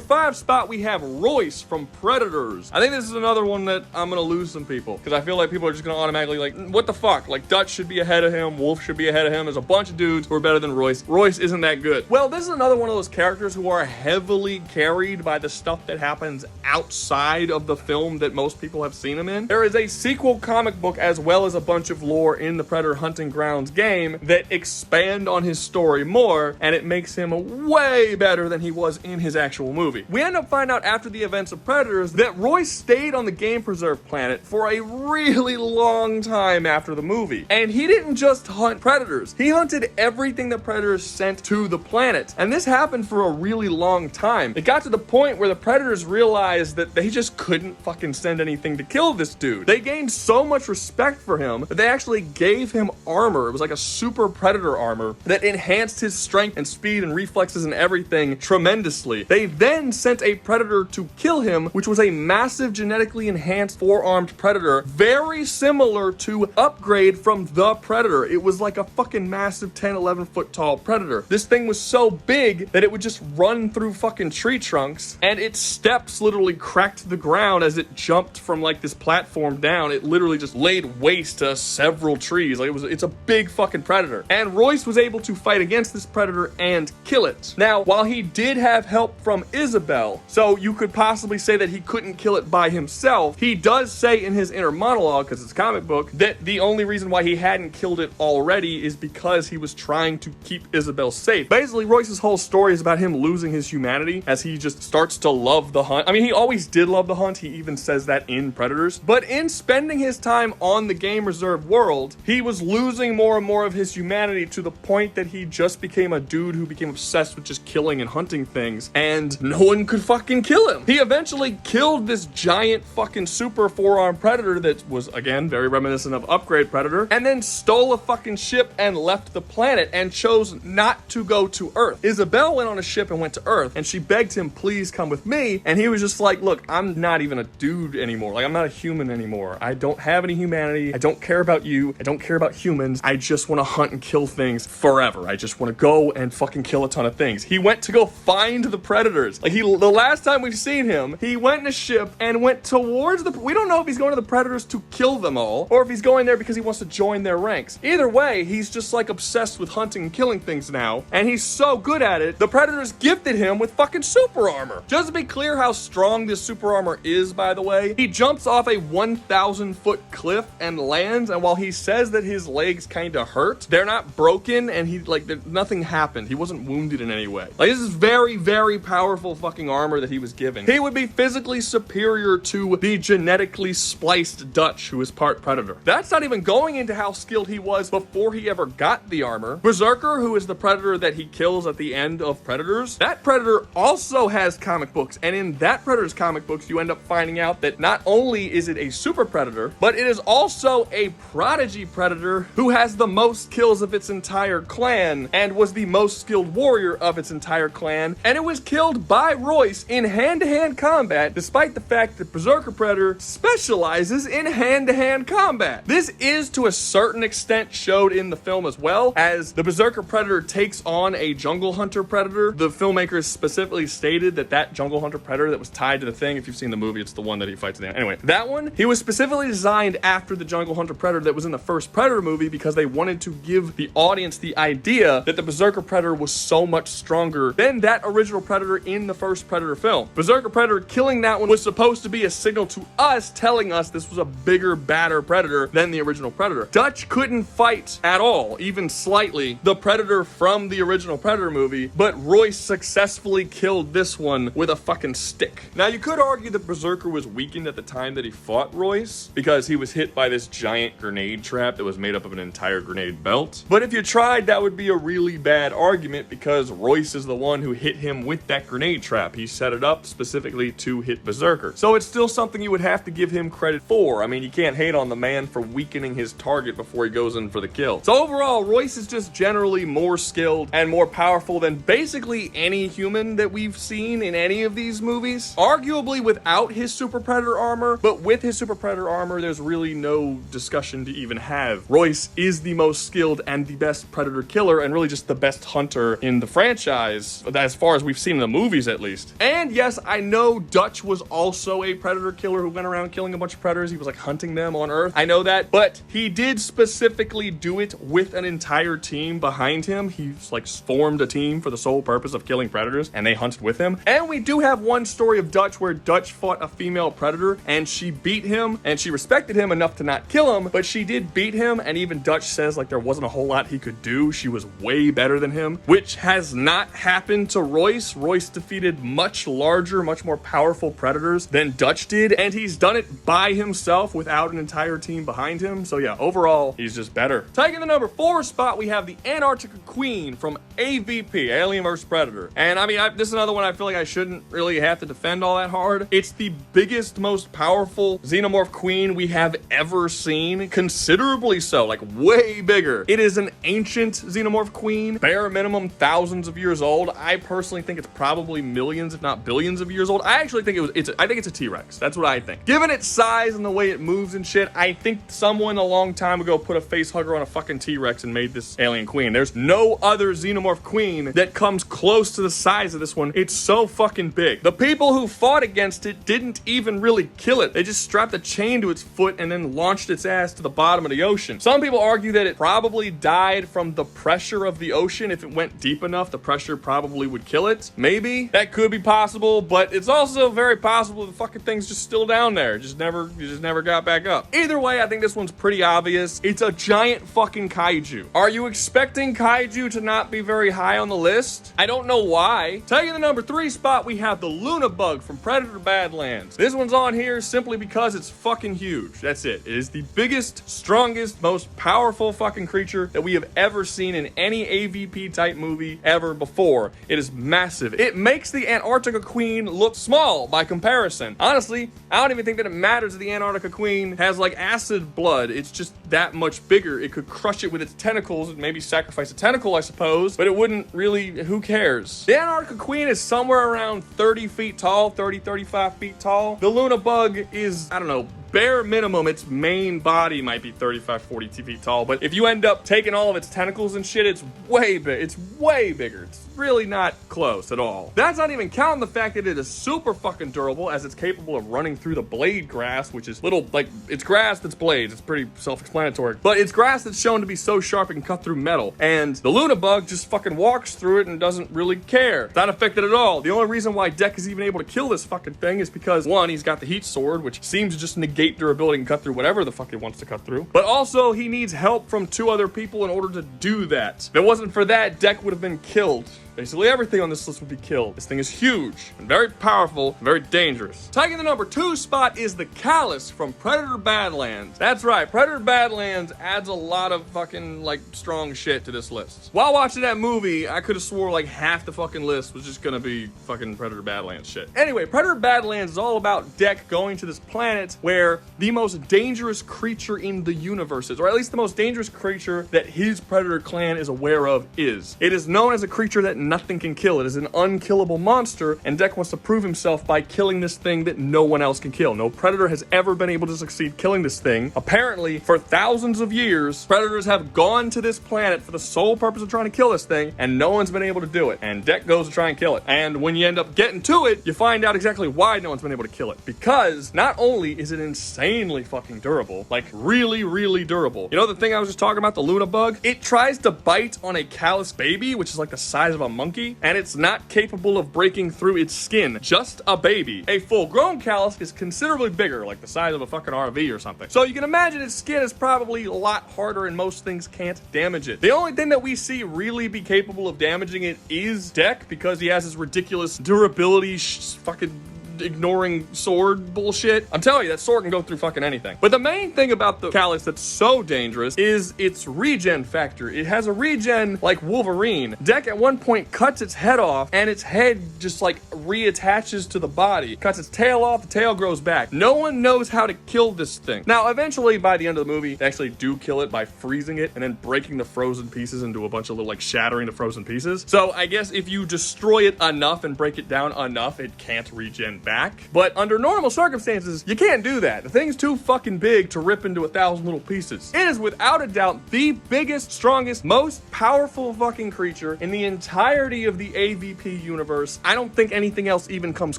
5 spot, we have Royce from Predators. I think this is another one that I'm going to lose some people, because I feel like people are just going to automatically like, what the fuck? Like, Dutch should be ahead of him, Wolf should be ahead of him. There's a bunch of dudes who are better than Royce. Royce isn't that good. Well, this is another one of those characters who are heavily carried intrigued by the stuff that happens outside of the film that most people have seen him in. There is a sequel comic book as well as a bunch of lore in the Predator Hunting Grounds game that expand on his story more, and it makes him way better than he was in his actual movie. We end up finding out after the events of Predators that Royce stayed on the game preserve planet for a really long time after the movie. And he didn't just hunt predators, he hunted everything the predators sent to the planet. And this happened for a really long time. It got to the point where the predators realized that they just couldn't fucking send anything to kill this dude. They gained so much respect for him that they actually gave him armor. It was like a super predator armor that enhanced his strength and speed and reflexes and everything tremendously. They then sent a predator to kill him, which was a massive genetically enhanced four-armed predator, very similar to Upgrade from the Predator. It was like a fucking massive 10, 11 foot tall predator. This thing was so big that it would just run through fucking tree trunks, and its steps literally cracked the ground as it jumped from like this platform down. It literally just laid waste to several trees. Like it's a big fucking predator. And Royce was able to fight against this predator and kill it. Now, while he did have help from Isabel, so you could possibly say that he couldn't kill it by himself, he does say in his inner monologue, because it's a comic book, that the only reason why he hadn't killed it already is because he was trying to keep Isabel safe. Basically, Royce's whole story is about him losing his humanity as he just starts to love the hunt. I mean, he always did love the hunt. He even says that in Predators. But in spending his time on the game reserve world, he was losing more and more of his humanity to the point that he just became a dude who became obsessed with just killing and hunting things, and no one could fucking kill him. He eventually killed this giant fucking super four-armed predator that was, again, very reminiscent of Upgrade Predator, and then stole a fucking ship and left the planet and chose not to go to Earth. Isabel went on a ship and went to Earth, and she begged him, please come with me, and he was just like, look, I'm not even a dude anymore. Like, I'm not a human anymore. I don't have any humanity. I don't care about you. I don't care about humans. I just want to hunt and kill things forever. I just want to go and fucking kill a ton of things. He went to go find the predators. Like, the last time we've seen him, he went in a ship and went towards we don't know if he's going to the predators to kill them all, or if he's going there because he wants to join their ranks. Either way, he's just like obsessed with hunting and killing things now, and he's so good at it, the predators gifted him with fucking super armor. Just to be clear how strong this super armor is, by the way, he jumps off a 1,000 foot cliff and lands, and while he says that his legs kind of hurt, they're not broken, and nothing happened. He wasn't wounded in any way. Like, this is very, very powerful fucking armor that he was given. He would be physically superior to the genetically spliced Dutch, who is part predator. That's not even going into how skilled he was before he ever got the armor. Berserker, who is the predator that he kills at the end of Predators, that predator also has comic books, and in that predator's comic books, you end up finding out that not only is it a super predator, but it is also a prodigy predator who has the most kills of its entire clan and was the most skilled warrior of its entire clan, and it was killed by Royce in hand-to-hand combat, despite the fact that Berserker Predator specializes in hand-to-hand combat. This is to a certain extent showed in the film as well, as the Berserker Predator takes on a Jungle Hunter Predator. The filmmakers specifically stated that Jungle Hunter Predator that was tied to the thing, if you've seen the movie, it's the one that he fights at the end. Anyway, that one, he was specifically designed after the Jungle Hunter Predator that was in the first Predator movie because they wanted to give the audience the idea that the Berserker Predator was so much stronger than that original Predator in the first Predator film. Berserker Predator killing that one was supposed to be a signal to us, telling us this was a bigger, badder Predator than the original Predator. Dutch couldn't fight at all, even slightly, the Predator from the original Predator movie, but Royce successfully killed this one with a fucking stick. Now, you could argue that Berserker was weakened at the time that he fought Royce because he was hit by this giant grenade trap that was made up of an entire grenade belt. But if you tried, that would be a really bad argument because Royce is the one who hit him with that grenade trap. He set it up specifically to hit Berserker. So it's still something you would have to give him credit for. I mean, you can't hate on the man for weakening his target before he goes in for the kill. So overall, Royce is just generally more skilled and more powerful than basically any human that we've seen in any of these movies. Arguably without his Super Predator armor, but with his Super Predator armor, there's really no discussion to even have. Royce is the most skilled and the best Predator killer, and really just the best hunter in the franchise, as far as we've seen in the movies at least. And yes, I know Dutch was also a Predator killer who went around killing a bunch of Predators. He was like hunting them on Earth. I know that, but he did specifically do it with an entire team behind him. He's like formed a team for the sole purpose of killing Predators, and they hunted with him. And we do have one story of Dutch where Dutch fought a female predator and she beat him, and she respected him enough to not kill him, but she did beat him, and even Dutch says like there wasn't a whole lot he could do. She was way better than him, which has not happened to Royce. Royce defeated much larger, much more powerful predators than Dutch did, and he's done it by himself without an entire team behind him. So yeah, overall, he's just better. Taking the number 4 spot, we have the Antarctica Queen from AvP, Alien vs. Predator. And I mean, this is another one I feel like I shouldn't really have to defend all that hard. It's the biggest, most powerful xenomorph queen we have ever seen, considerably so, like way bigger. It is an ancient xenomorph queen, bare minimum thousands of years old. I personally think it's probably millions, if not billions of years old. I actually think I think it's a T-Rex. That's what I think. Given its size and the way it moves and shit, I think someone a long time ago put a face hugger on a fucking T-Rex and made this alien queen. There's no other xenomorph queen that comes close to the size of this one. It's so fucking big. The people who fought against it didn't even really kill it. They just strapped a chain to its foot and then launched its ass to the bottom of the ocean. Some people argue that it probably died from the pressure of the ocean. If it went deep enough, the pressure probably would kill it. Maybe. That could be possible, but it's also very possible the fucking thing's just still down there. It just never got back up. Either way, I think this one's pretty obvious. It's a giant fucking kaiju. Are you expecting kaiju to not be very high on the list? I don't know why. Taking the number 3 spot, we have the Luna Bug from Predator Badlands. This one's on here simply because it's fucking huge. That's it. It is the biggest, strongest, most powerful fucking creature that we have ever seen in any AvP type movie ever before. It is massive. It makes the Antarctica Queen look small by comparison. Honestly, I don't even think that it matters that the Antarctica Queen has like acid blood. It's just that much bigger. It could crush it with its tentacles and maybe sacrifice a tentacle, I suppose, but it wouldn't really, who cares? The Antarctica Queen is somewhere around 30 feet tall, 30, 35 feet tall. The Luna Bug is, I don't know, bare minimum, its main body might be 35, 40 feet tall, but if you end up taking all of its tentacles and shit, it's way big. It's way bigger. It's really not close at all. That's not even counting the fact that it is super fucking durable, as it's capable of running through the blade grass, which is little, like, it's grass that's blades. It's pretty self-explanatory, but it's grass that's shown to be so sharp it can cut through metal, and the Luna Bug just fucking walks through it and doesn't really care. It's not affected at all. The only reason why Deck is even able to kill this fucking thing is because, one, he's got the heat sword, which seems to just negate durability and cut through whatever the fuck he wants to cut through. But also, he needs help from 2 other people in order to do that. If it wasn't for that, Deck would have been killed. Basically everything on this list would be killed. This thing is huge and very powerful and very dangerous. Taking the number 2 spot is the Callus from Predator Badlands. That's right, Predator Badlands adds a lot of fucking like strong shit to this list. While watching that movie, I could have swore like half the fucking list was just gonna be fucking Predator Badlands shit. Anyway, Predator Badlands is all about Deck going to this planet where the most dangerous creature in the universe is, or at least the most dangerous creature that his Predator clan is aware of is. It is known as a creature that nothing can kill. It is an unkillable monster, and Deck wants to prove himself by killing this thing that no one else can kill. No predator has ever been able to succeed killing this thing. Apparently, for thousands of years, predators have gone to this planet for the sole purpose of trying to kill this thing, and no one's been able to do it. And Deck goes to try and kill it. And when you end up getting to it, you find out exactly why no one's been able to kill it. Because not only is it insanely fucking durable, like really, really durable. You know the thing I was just talking about, the Luna Bug? It tries to bite on a Callus baby, which is like the size of a monkey, and it's not capable of breaking through its skin. Just a baby. A full-grown Callus is considerably bigger, like the size of a fucking RV or something. So you can imagine its skin is probably a lot harder and most things can't damage it. The only thing that we see really be capable of damaging it is Deck, because he has his ridiculous durability fucking ignoring sword bullshit. I'm telling you, that sword can go through fucking anything. But the main thing about the Callus that's so dangerous is its regen factor. It has a regen like Wolverine. Deck at one point cuts its head off, and its head just like reattaches to the body. Cuts its tail off, the tail grows back. No one knows how to kill this thing. Now, eventually, by the end of the movie, they actually do kill it by freezing it and then breaking the frozen pieces into a bunch of little, like, shattering the frozen pieces. So I guess if you destroy it enough and break it down enough, it can't regen back. But under normal circumstances, you can't do that. The thing's too fucking big to rip into 1,000 little pieces. It is without a doubt the biggest, strongest, most powerful fucking creature in the entirety of the AvP universe. I don't think anything else even comes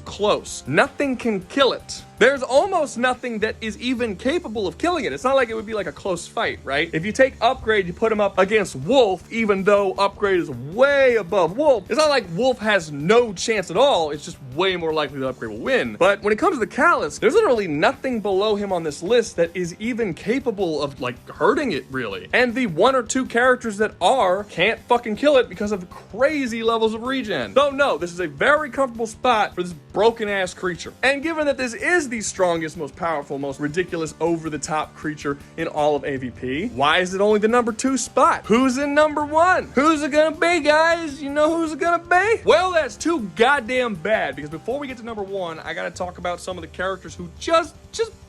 close. Nothing can kill it. There's almost nothing that is even capable of killing it. It's not like it would be like a close fight, right? If you take Upgrade, you put him up against Wolf, even though Upgrade is way above Wolf, it's not like Wolf has no chance at all. It's just way more likely that Upgrade will win. But when it comes to the Callus, there's literally nothing below him on this list that is even capable of like hurting it, really. And the 1 or 2 characters that are can't fucking kill it because of crazy levels of regen. So no, this is a very comfortable spot for this broken ass creature. And given that this is the strongest, most powerful, most ridiculous, over the top creature in all of AvP, why is it only the number 2 spot? Who's in number 1? Who's it gonna be, guys? You know who's it gonna be? Well, that's too goddamn bad, because before we get to number 1, I gotta talk about some of the characters who just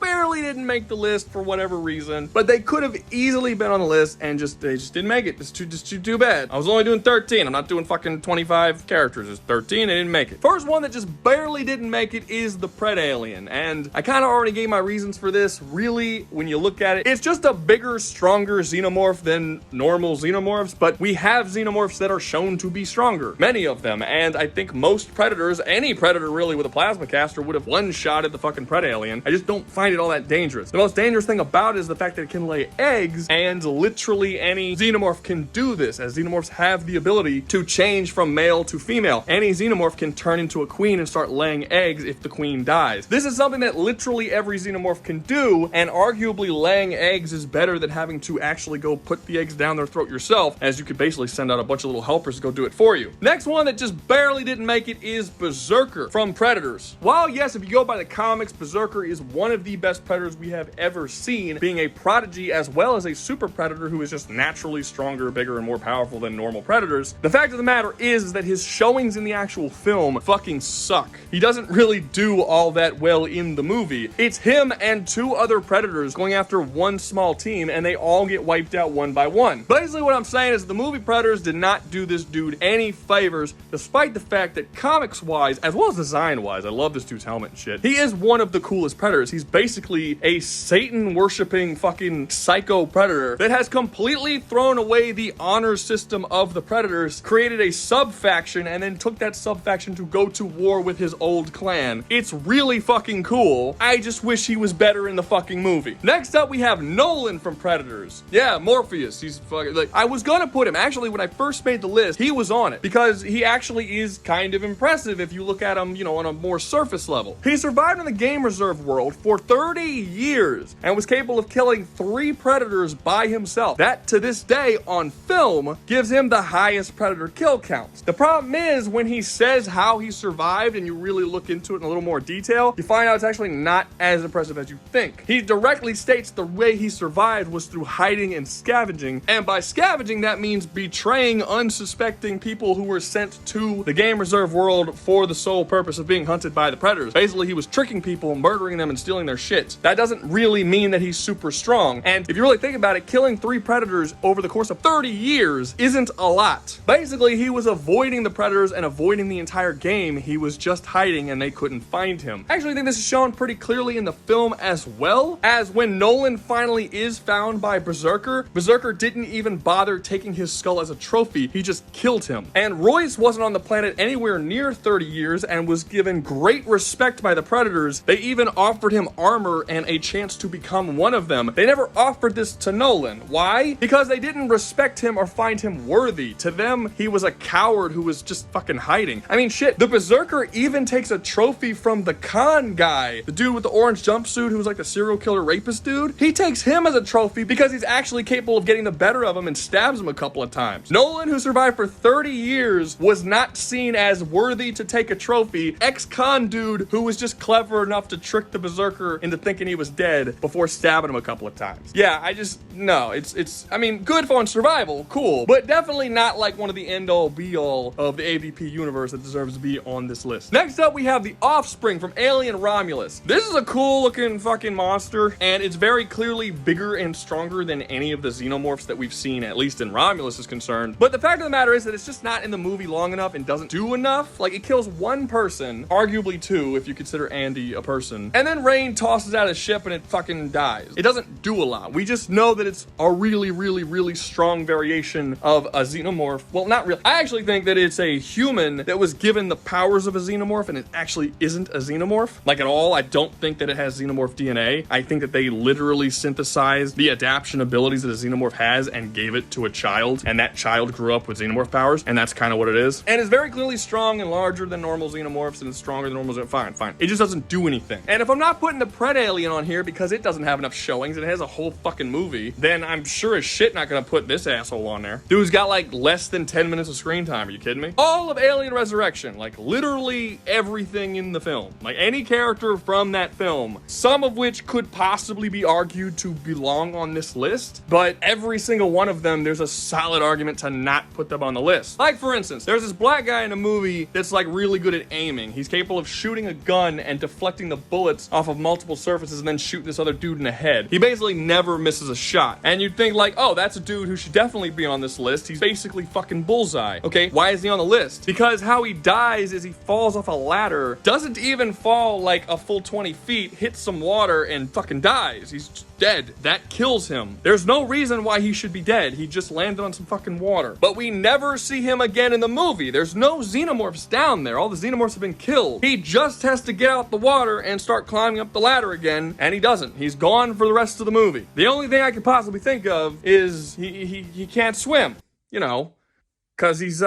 barely didn't make the list for whatever reason, but they could have easily been on the list and they just didn't make it. It's too bad. I was only doing 13. I'm not doing fucking 25 characters. It's 13. They didn't make it. First one that just barely didn't make it is the Pred Alien, and I kind of already gave my reasons for this. Really, when you look at it, it's just a bigger, stronger xenomorph than normal xenomorphs, but we have xenomorphs that are shown to be stronger, many of them, and I think most predators, any predator really with a plasma caster, would have one-shotted the fucking Pred Alien. I just don't find it all that dangerous. The most dangerous thing about it is the fact that it can lay eggs, and literally any xenomorph can do this, as xenomorphs have the ability to change from male to female. Any xenomorph can turn into a queen and start laying eggs if the queen dies. This is something that literally every xenomorph can do, and arguably laying eggs is better than having to actually go put the eggs down their throat yourself, as you could basically send out a bunch of little helpers to go do it for you. Next one that just barely didn't make it is Berserker from Predators. While yes, if you go by the comics, Berserker is one of the best predators we have ever seen, being a prodigy as well as a super predator who is just naturally stronger, bigger, and more powerful than normal predators. The fact of the matter is that his showings in the actual film fucking suck. He doesn't really do all that well in the movie. It's him and 2 other predators going after one small team, and they all get wiped out one by one. Basically what I'm saying is the movie Predators did not do this dude any favors, despite the fact that comics-wise, as well as design-wise, I love this dude's helmet and shit, he is one of the coolest predators. He's basically a Satan-worshipping fucking psycho predator that has completely thrown away the honor system of the Predators, created a sub-faction, and then took that sub-faction to go to war with his old clan. It's really fucking cool. I just wish he was better in the fucking movie. Next up, we have Nolan from Predators. Yeah, Morpheus. He's fucking, like, I was gonna put him, actually, when I first made the list, he was on it, because he actually is kind of impressive if you look at him, you know, on a more surface level. He survived in the game reserve world for 30 years and was capable of killing 3 predators by himself. That, to this day, on film, gives him the highest predator kill counts. The problem is, when he says how he survived and you really look into it in a little more detail, you find out it's actually not as impressive as you think. He directly states the way he survived was through hiding and scavenging, and by scavenging, that means betraying unsuspecting people who were sent to the game reserve world for the sole purpose of being hunted by the predators. Basically, he was tricking people, murdering them, and stealing their shit. That doesn't really mean that he's super strong, and if you really think about it, killing 3 predators over the course of 30 years isn't a lot. Basically, he was avoiding the predators and avoiding the entire game. He was just hiding and they couldn't find him. I actually think this is shown pretty clearly in the film as well, as when Nolan finally is found by Berserker, Berserker didn't even bother taking his skull as a trophy. He just killed him. And Royce wasn't on the planet anywhere near 30 years and was given great respect by the predators. They even offered him armor and a chance to become one of them. They never offered this to Nolan. Why? Because they didn't respect him or find him worthy. To them, he was a coward who was just fucking hiding. I mean, shit, the Berserker even takes a trophy from the con guy, the dude with the orange jumpsuit who was like the serial killer rapist dude. He takes him as a trophy because he's actually capable of getting the better of him and stabs him a couple of times. Nolan, who survived for 30 years, was not seen as worthy to take a trophy. Ex-con dude who was just clever enough to trick the Berserker into thinking he was dead before stabbing him a couple of times. Yeah, no, I mean, good for survival, cool, but definitely not like one of the end-all be-all of the AvP universe that deserves to be on this list. Next up, we have the Offspring from Alien Romulus. This is a cool-looking fucking monster, and it's very clearly bigger and stronger than any of the xenomorphs that we've seen, at least in Romulus is concerned. But the fact of the matter is that it's just not in the movie long enough and doesn't do enough. Like, it kills 1 person, arguably 2 if you consider Andy a person, and then plane tosses out a ship and it fucking dies. It doesn't do a lot. We just know that it's a really, really, really strong variation of a xenomorph. Well, not really. I actually think that it's a human that was given the powers of a xenomorph, and it actually isn't a xenomorph, like at all. I don't think that it has xenomorph DNA. I think that they literally synthesized the adaptation abilities that a xenomorph has and gave it to a child, and that child grew up with xenomorph powers, and that's kind of what it is. And it's very clearly strong and larger than normal xenomorphs, and it's stronger than normal xenomorphs. Fine. It just doesn't do anything. And if I'm not putting the Pred Alien on here because it doesn't have enough showings and it has a whole fucking movie, then I'm sure as shit not gonna put this asshole on there. Dude's got like less than 10 minutes of screen time. Are you kidding me? All of Alien Resurrection, like literally everything in the film, like any character from that film, some of which could possibly be argued to belong on this list, but every single one of them, there's a solid argument to not put them on the list. Like for instance, there's this black guy in a movie that's like really good at aiming. He's capable of shooting a gun and deflecting the bullets off of multiple surfaces and then shoot this other dude in the head. He basically never misses a shot. And you'd think like, oh, that's a dude who should definitely be on this list. He's basically fucking bullseye. Okay, why is he on the list? Because how he dies is he falls off a ladder, doesn't even fall like a full 20 feet, hits some water and fucking dies. He's just dead. That kills him. There's no reason why he should be dead. He just landed on some fucking water. But we never see him again in the movie. There's no xenomorphs down there. All the xenomorphs have been killed. He just has to get out the water and start climbing up the ladder again, and he doesn't. He's gone for the rest of the movie. The only thing I could possibly think of is he can't swim, you know, because he's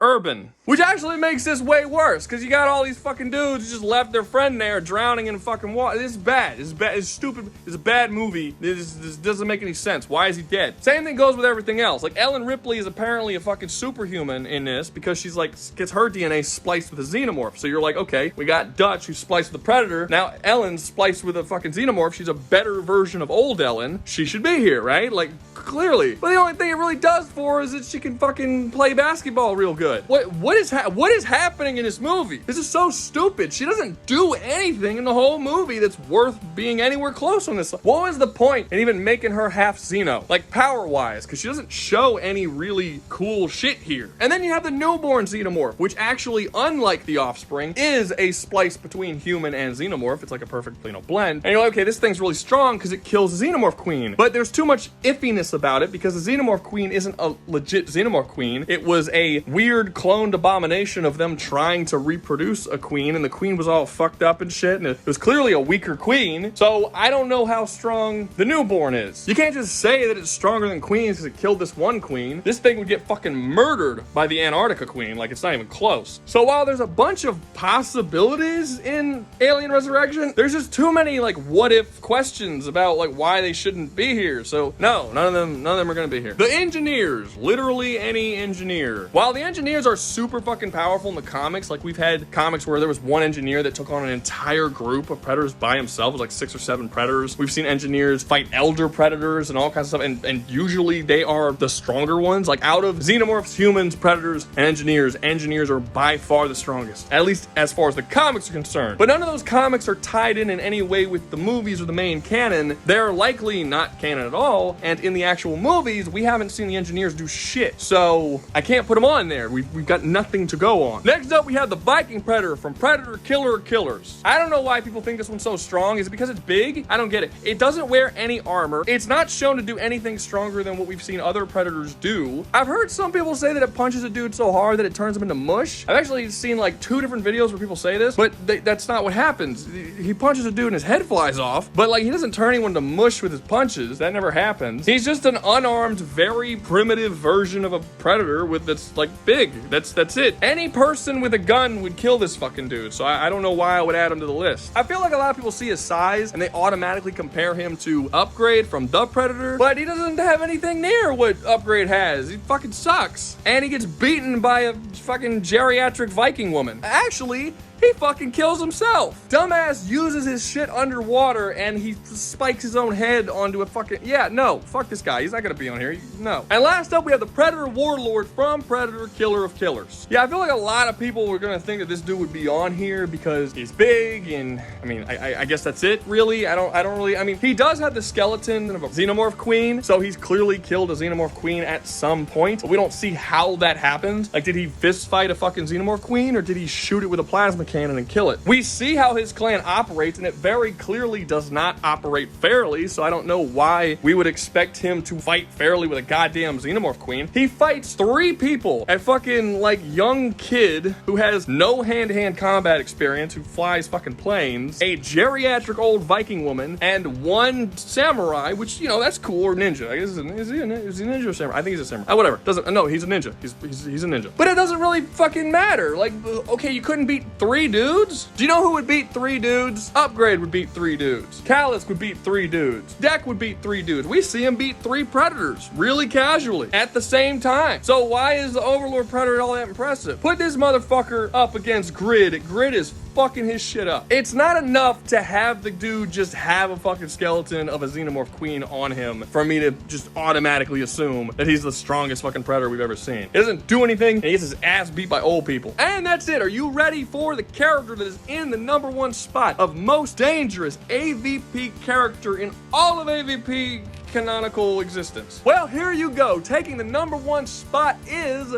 urban. Which actually makes this way worse, because you got all these fucking dudes who just left their friend there drowning in fucking water. This is bad. This is bad. It's stupid. It's a bad movie. This doesn't make any sense. Why is he dead? Same thing goes with everything else. Like, Ellen Ripley is apparently a fucking superhuman in this because she's like, gets her DNA spliced with a xenomorph. So you're like, okay, we got Dutch who's spliced with a predator. Now Ellen's spliced with a fucking xenomorph. She's a better version of old Ellen. She should be here, right? Like, clearly. But the only thing it really does for her is that she can fucking play basketball real good. What is happening in this movie? This is so stupid. She doesn't do anything in the whole movie that's worth being anywhere close on this. What was the point in even making her half Xeno? Like power-wise, because she doesn't show any really cool shit here. And then you have the newborn xenomorph, which actually, unlike the offspring, is a splice between human and xenomorph. It's like a perfect, blend. And you're like, okay, this thing's really strong because it kills the xenomorph queen. But there's too much iffiness about it because the xenomorph queen isn't a legit xenomorph queen. It was a weird cloned abomination of them trying to reproduce a queen, and the queen was all fucked up and shit, and it was clearly a weaker queen. So I don't know how strong the newborn is. You can't just say that it's stronger than queens because it killed this one queen. This thing would get fucking murdered by the Antarctica queen. Like, it's not even close. So while there's a bunch of possibilities in Alien Resurrection, there's just too many like what if questions about like why they shouldn't be here. So no, none of them are gonna be here. The engineers, literally any engineer. While the engineers are super fucking powerful in the comics, like we've had comics where there was one engineer that took on an entire group of predators by himself. It was like 6 or 7 predators. We've seen engineers fight elder predators and all kinds of stuff, and usually they are the stronger ones. Like out of xenomorphs, humans, predators, and engineers are by far the strongest, at least as far as the comics are concerned. But none of those comics are tied in any way with the movies or the main canon. They're likely not canon at all, and in the actual movies, we haven't seen the engineers do shit. So I can't put them on there. We've got nothing to go on. Next up, we have the Viking Predator from Predator Killer Killers. I don't know why people think this one's so strong. Is it because it's big? I don't get it. It doesn't wear any armor. It's not shown to do anything stronger than what we've seen other predators do. I've heard some people say that it punches a dude so hard that it turns him into mush. I've actually seen like 2 different videos where people say this, but that's not what happens. He punches a dude and his head flies off, but like he doesn't turn anyone to mush with his punches. That never happens. He's just an unarmed, very primitive version of a predator that's like big. That's it. Any person with a gun would kill this fucking dude, so I don't know why I would add him to the list. I feel like a lot of people see his size and they automatically compare him to Upgrade from The Predator, but he doesn't have anything near what Upgrade has. He fucking sucks. And he gets beaten by a fucking geriatric Viking woman. Actually, he fucking kills himself. Dumbass uses his shit underwater and he spikes his own head onto a fucking... Yeah, no. Fuck this guy. He's not gonna be on here. No. And last up, we have the Predator Warlord from Predator Killer of Killers. Yeah, I feel like a lot of people were gonna think that this dude would be on here because he's big and... I mean, I guess that's it, really. I don't really... I mean, he does have the skeleton of a xenomorph queen, so he's clearly killed a xenomorph queen at some point, but we don't see how that happened. Like, did he fist fight a fucking xenomorph queen or did he shoot it with a plasma cannon and kill it. We see how his clan operates, and it very clearly does not operate fairly, so I don't know why we would expect him to fight fairly with a goddamn xenomorph queen. He fights 3 people, a fucking, like, young kid who has no hand-to-hand combat experience, who flies fucking planes, a geriatric old Viking woman, and 1 samurai, which, you know, that's cool, or ninja. I guess is he a ninja or samurai? I think he's a samurai. Whatever. No, he's a ninja. He's a ninja. But it doesn't really fucking matter. Like, okay, you couldn't beat 3 dudes? Do you know who would beat 3 dudes? Upgrade would beat 3 dudes. Callus would beat 3 dudes. Deck would beat 3 dudes. We see him beat 3 predators really casually at the same time. So why is the Overlord Predator all that impressive? Put this motherfucker up against Grid. Grid is fucking his shit up. It's not enough to have the dude just have a fucking skeleton of a xenomorph queen on him for me to just automatically assume that he's the strongest fucking predator we've ever seen. He doesn't do anything, and he gets his ass beat by old people. And that's it. Are you ready for the character that is in the #1 spot of most dangerous AvP character in all of AvP canonical existence? Well, here you go. Taking the #1 spot is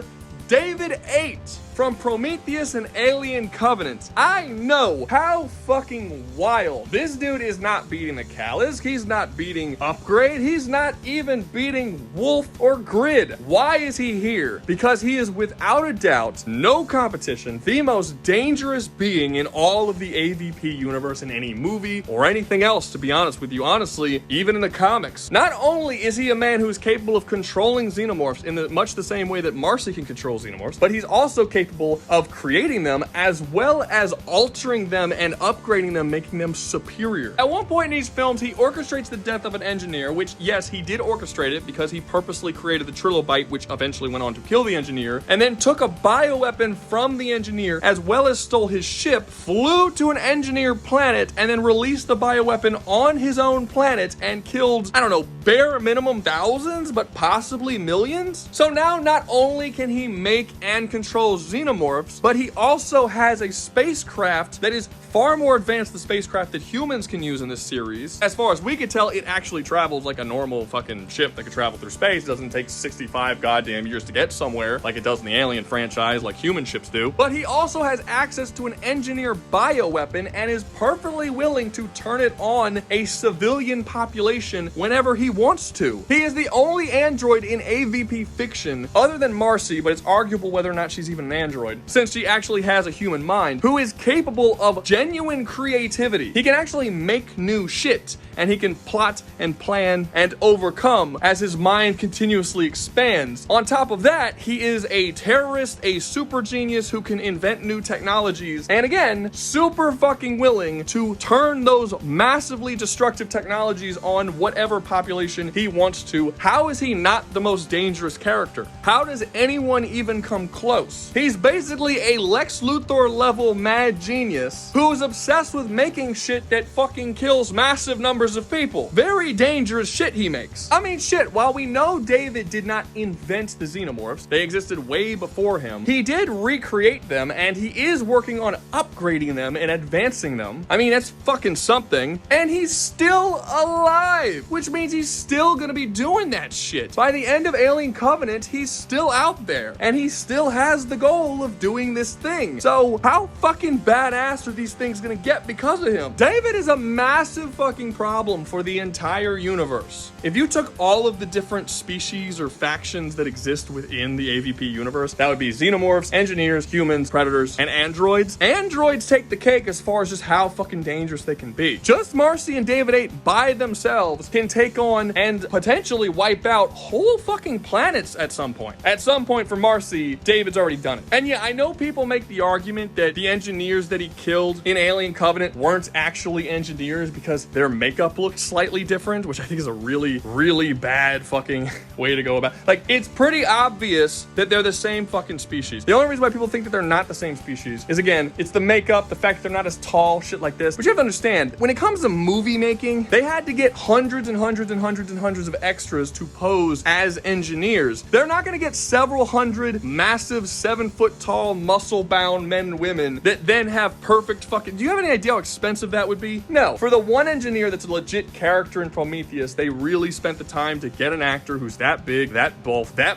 David 8 from Prometheus and Alien Covenant. I know how fucking wild. This dude is not beating the Callus. He's not beating Upgrade. He's not even beating Wolf or Grid. Why is he here? Because he is without a doubt, no competition, the most dangerous being in all of the AvP universe in any movie or anything else, to be honest with you. Honestly, even in the comics. Not only is he a man who is capable of controlling xenomorphs in much the same way that Marcy can control xenomorphs, but he's also capable of creating them as well as altering them and upgrading them, making them superior. At one point in these films, he orchestrates the death of an engineer, which, yes, he did orchestrate it because he purposely created the trilobite, which eventually went on to kill the engineer, and then took a bioweapon from the engineer as well as stole his ship, flew to an engineer planet, and then released the bioweapon on his own planet and killed, I don't know, bare minimum thousands, but possibly millions? So now not only can he make and control xenomorphs, but he also has a spacecraft that is far more advanced the spacecraft that humans can use in this series. As far as we could tell, it actually travels like a normal fucking ship that could travel through space. It doesn't take 65 goddamn years to get somewhere like it does in the Alien franchise, like human ships do. But he also has access to an engineer bioweapon and is perfectly willing to turn it on a civilian population whenever he wants to. He is the only android in AvP fiction, other than Marcy, but it's arguable whether or not she's even an android, since she actually has a human mind, who is capable of genuine creativity. He can actually make new shit, and he can plot and plan and overcome as his mind continuously expands. On top of that, he is a terrorist, a super genius who can invent new technologies, and again, super fucking willing to turn those massively destructive technologies on whatever population he wants to. How is he not the most dangerous character? How does anyone even come close? He's basically a Lex Luthor level mad genius who's obsessed with making shit that fucking kills massive numbers of people. Very dangerous shit he makes. I mean, shit, while we know David did not invent the xenomorphs, they existed way before him, he did recreate them, and he is working on upgrading them and advancing them. I mean, that's fucking something. And he's still alive, which means he's still gonna be doing that shit. By the end of Alien Covenant, he's still out there, and he still has the goal of doing this thing. So how fucking badass are these things gonna get because of him? David is a massive fucking problem for the entire universe. If you took all of the different species or factions that exist within the AvP universe, that would be xenomorphs, engineers, humans, predators, and androids. Androids take the cake as far as just how fucking dangerous they can be. Just Marcy and David 8 by themselves can take on and potentially wipe out whole fucking planets at some point. At some point for Marcy, David's already done it. And yeah, I know people make the argument that the engineers that he killed in Alien Covenant weren't actually engineers because their makeup looked slightly different, which I think is a really, really bad fucking way to go about. Like, it's pretty obvious that they're the same fucking species. The only reason why people think that they're not the same species is, again, it's the makeup, the fact that they're not as tall, shit like this. But you have to understand, when it comes to movie making, they had to get hundreds and hundreds and hundreds and hundreds of extras to pose as engineers. They're not gonna get several hundred massive 7' 7-foot tall, muscle-bound men and women that then have perfect fucking... Do you have any idea how expensive that would be? No. For the one engineer that's a legit character in Prometheus, they really spent the time to get an actor who's that big, that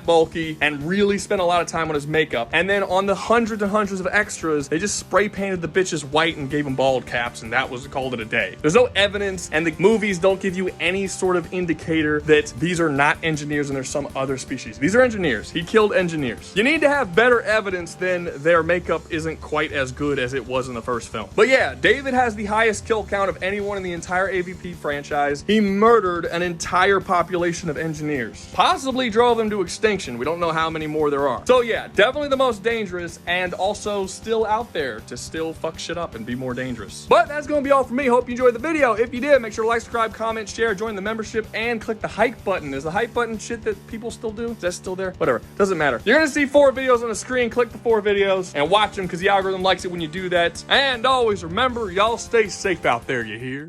bulky, and really spent a lot of time on his makeup. And then on the hundreds and hundreds of extras, they just spray painted the bitches white and gave them bald caps, and that was called it a day. There's no evidence, and the movies don't give you any sort of indicator that these are not engineers and there's some other species. These are engineers. He killed engineers. You need to have better evidence than their makeup isn't quite as good as it was in the first film. But yeah, David has the highest kill count of anyone in the entire AvP franchise. He murdered an entire population of engineers. Possibly drove them to extinction. We don't know how many more there are. So yeah, definitely the most dangerous, and also still out there to still fuck shit up and be more dangerous. But that's gonna be all for me. Hope you enjoyed the video. If you did, make sure to like, subscribe, comment, share, join the membership, and click the hype button. Is the hype button shit that people still do? Is that still there? Whatever. Doesn't matter. You're gonna see 4 videos on the screen. Click the 4 videos and watch them because the algorithm likes it when you do that. And always remember, y'all stay safe out there, you hear?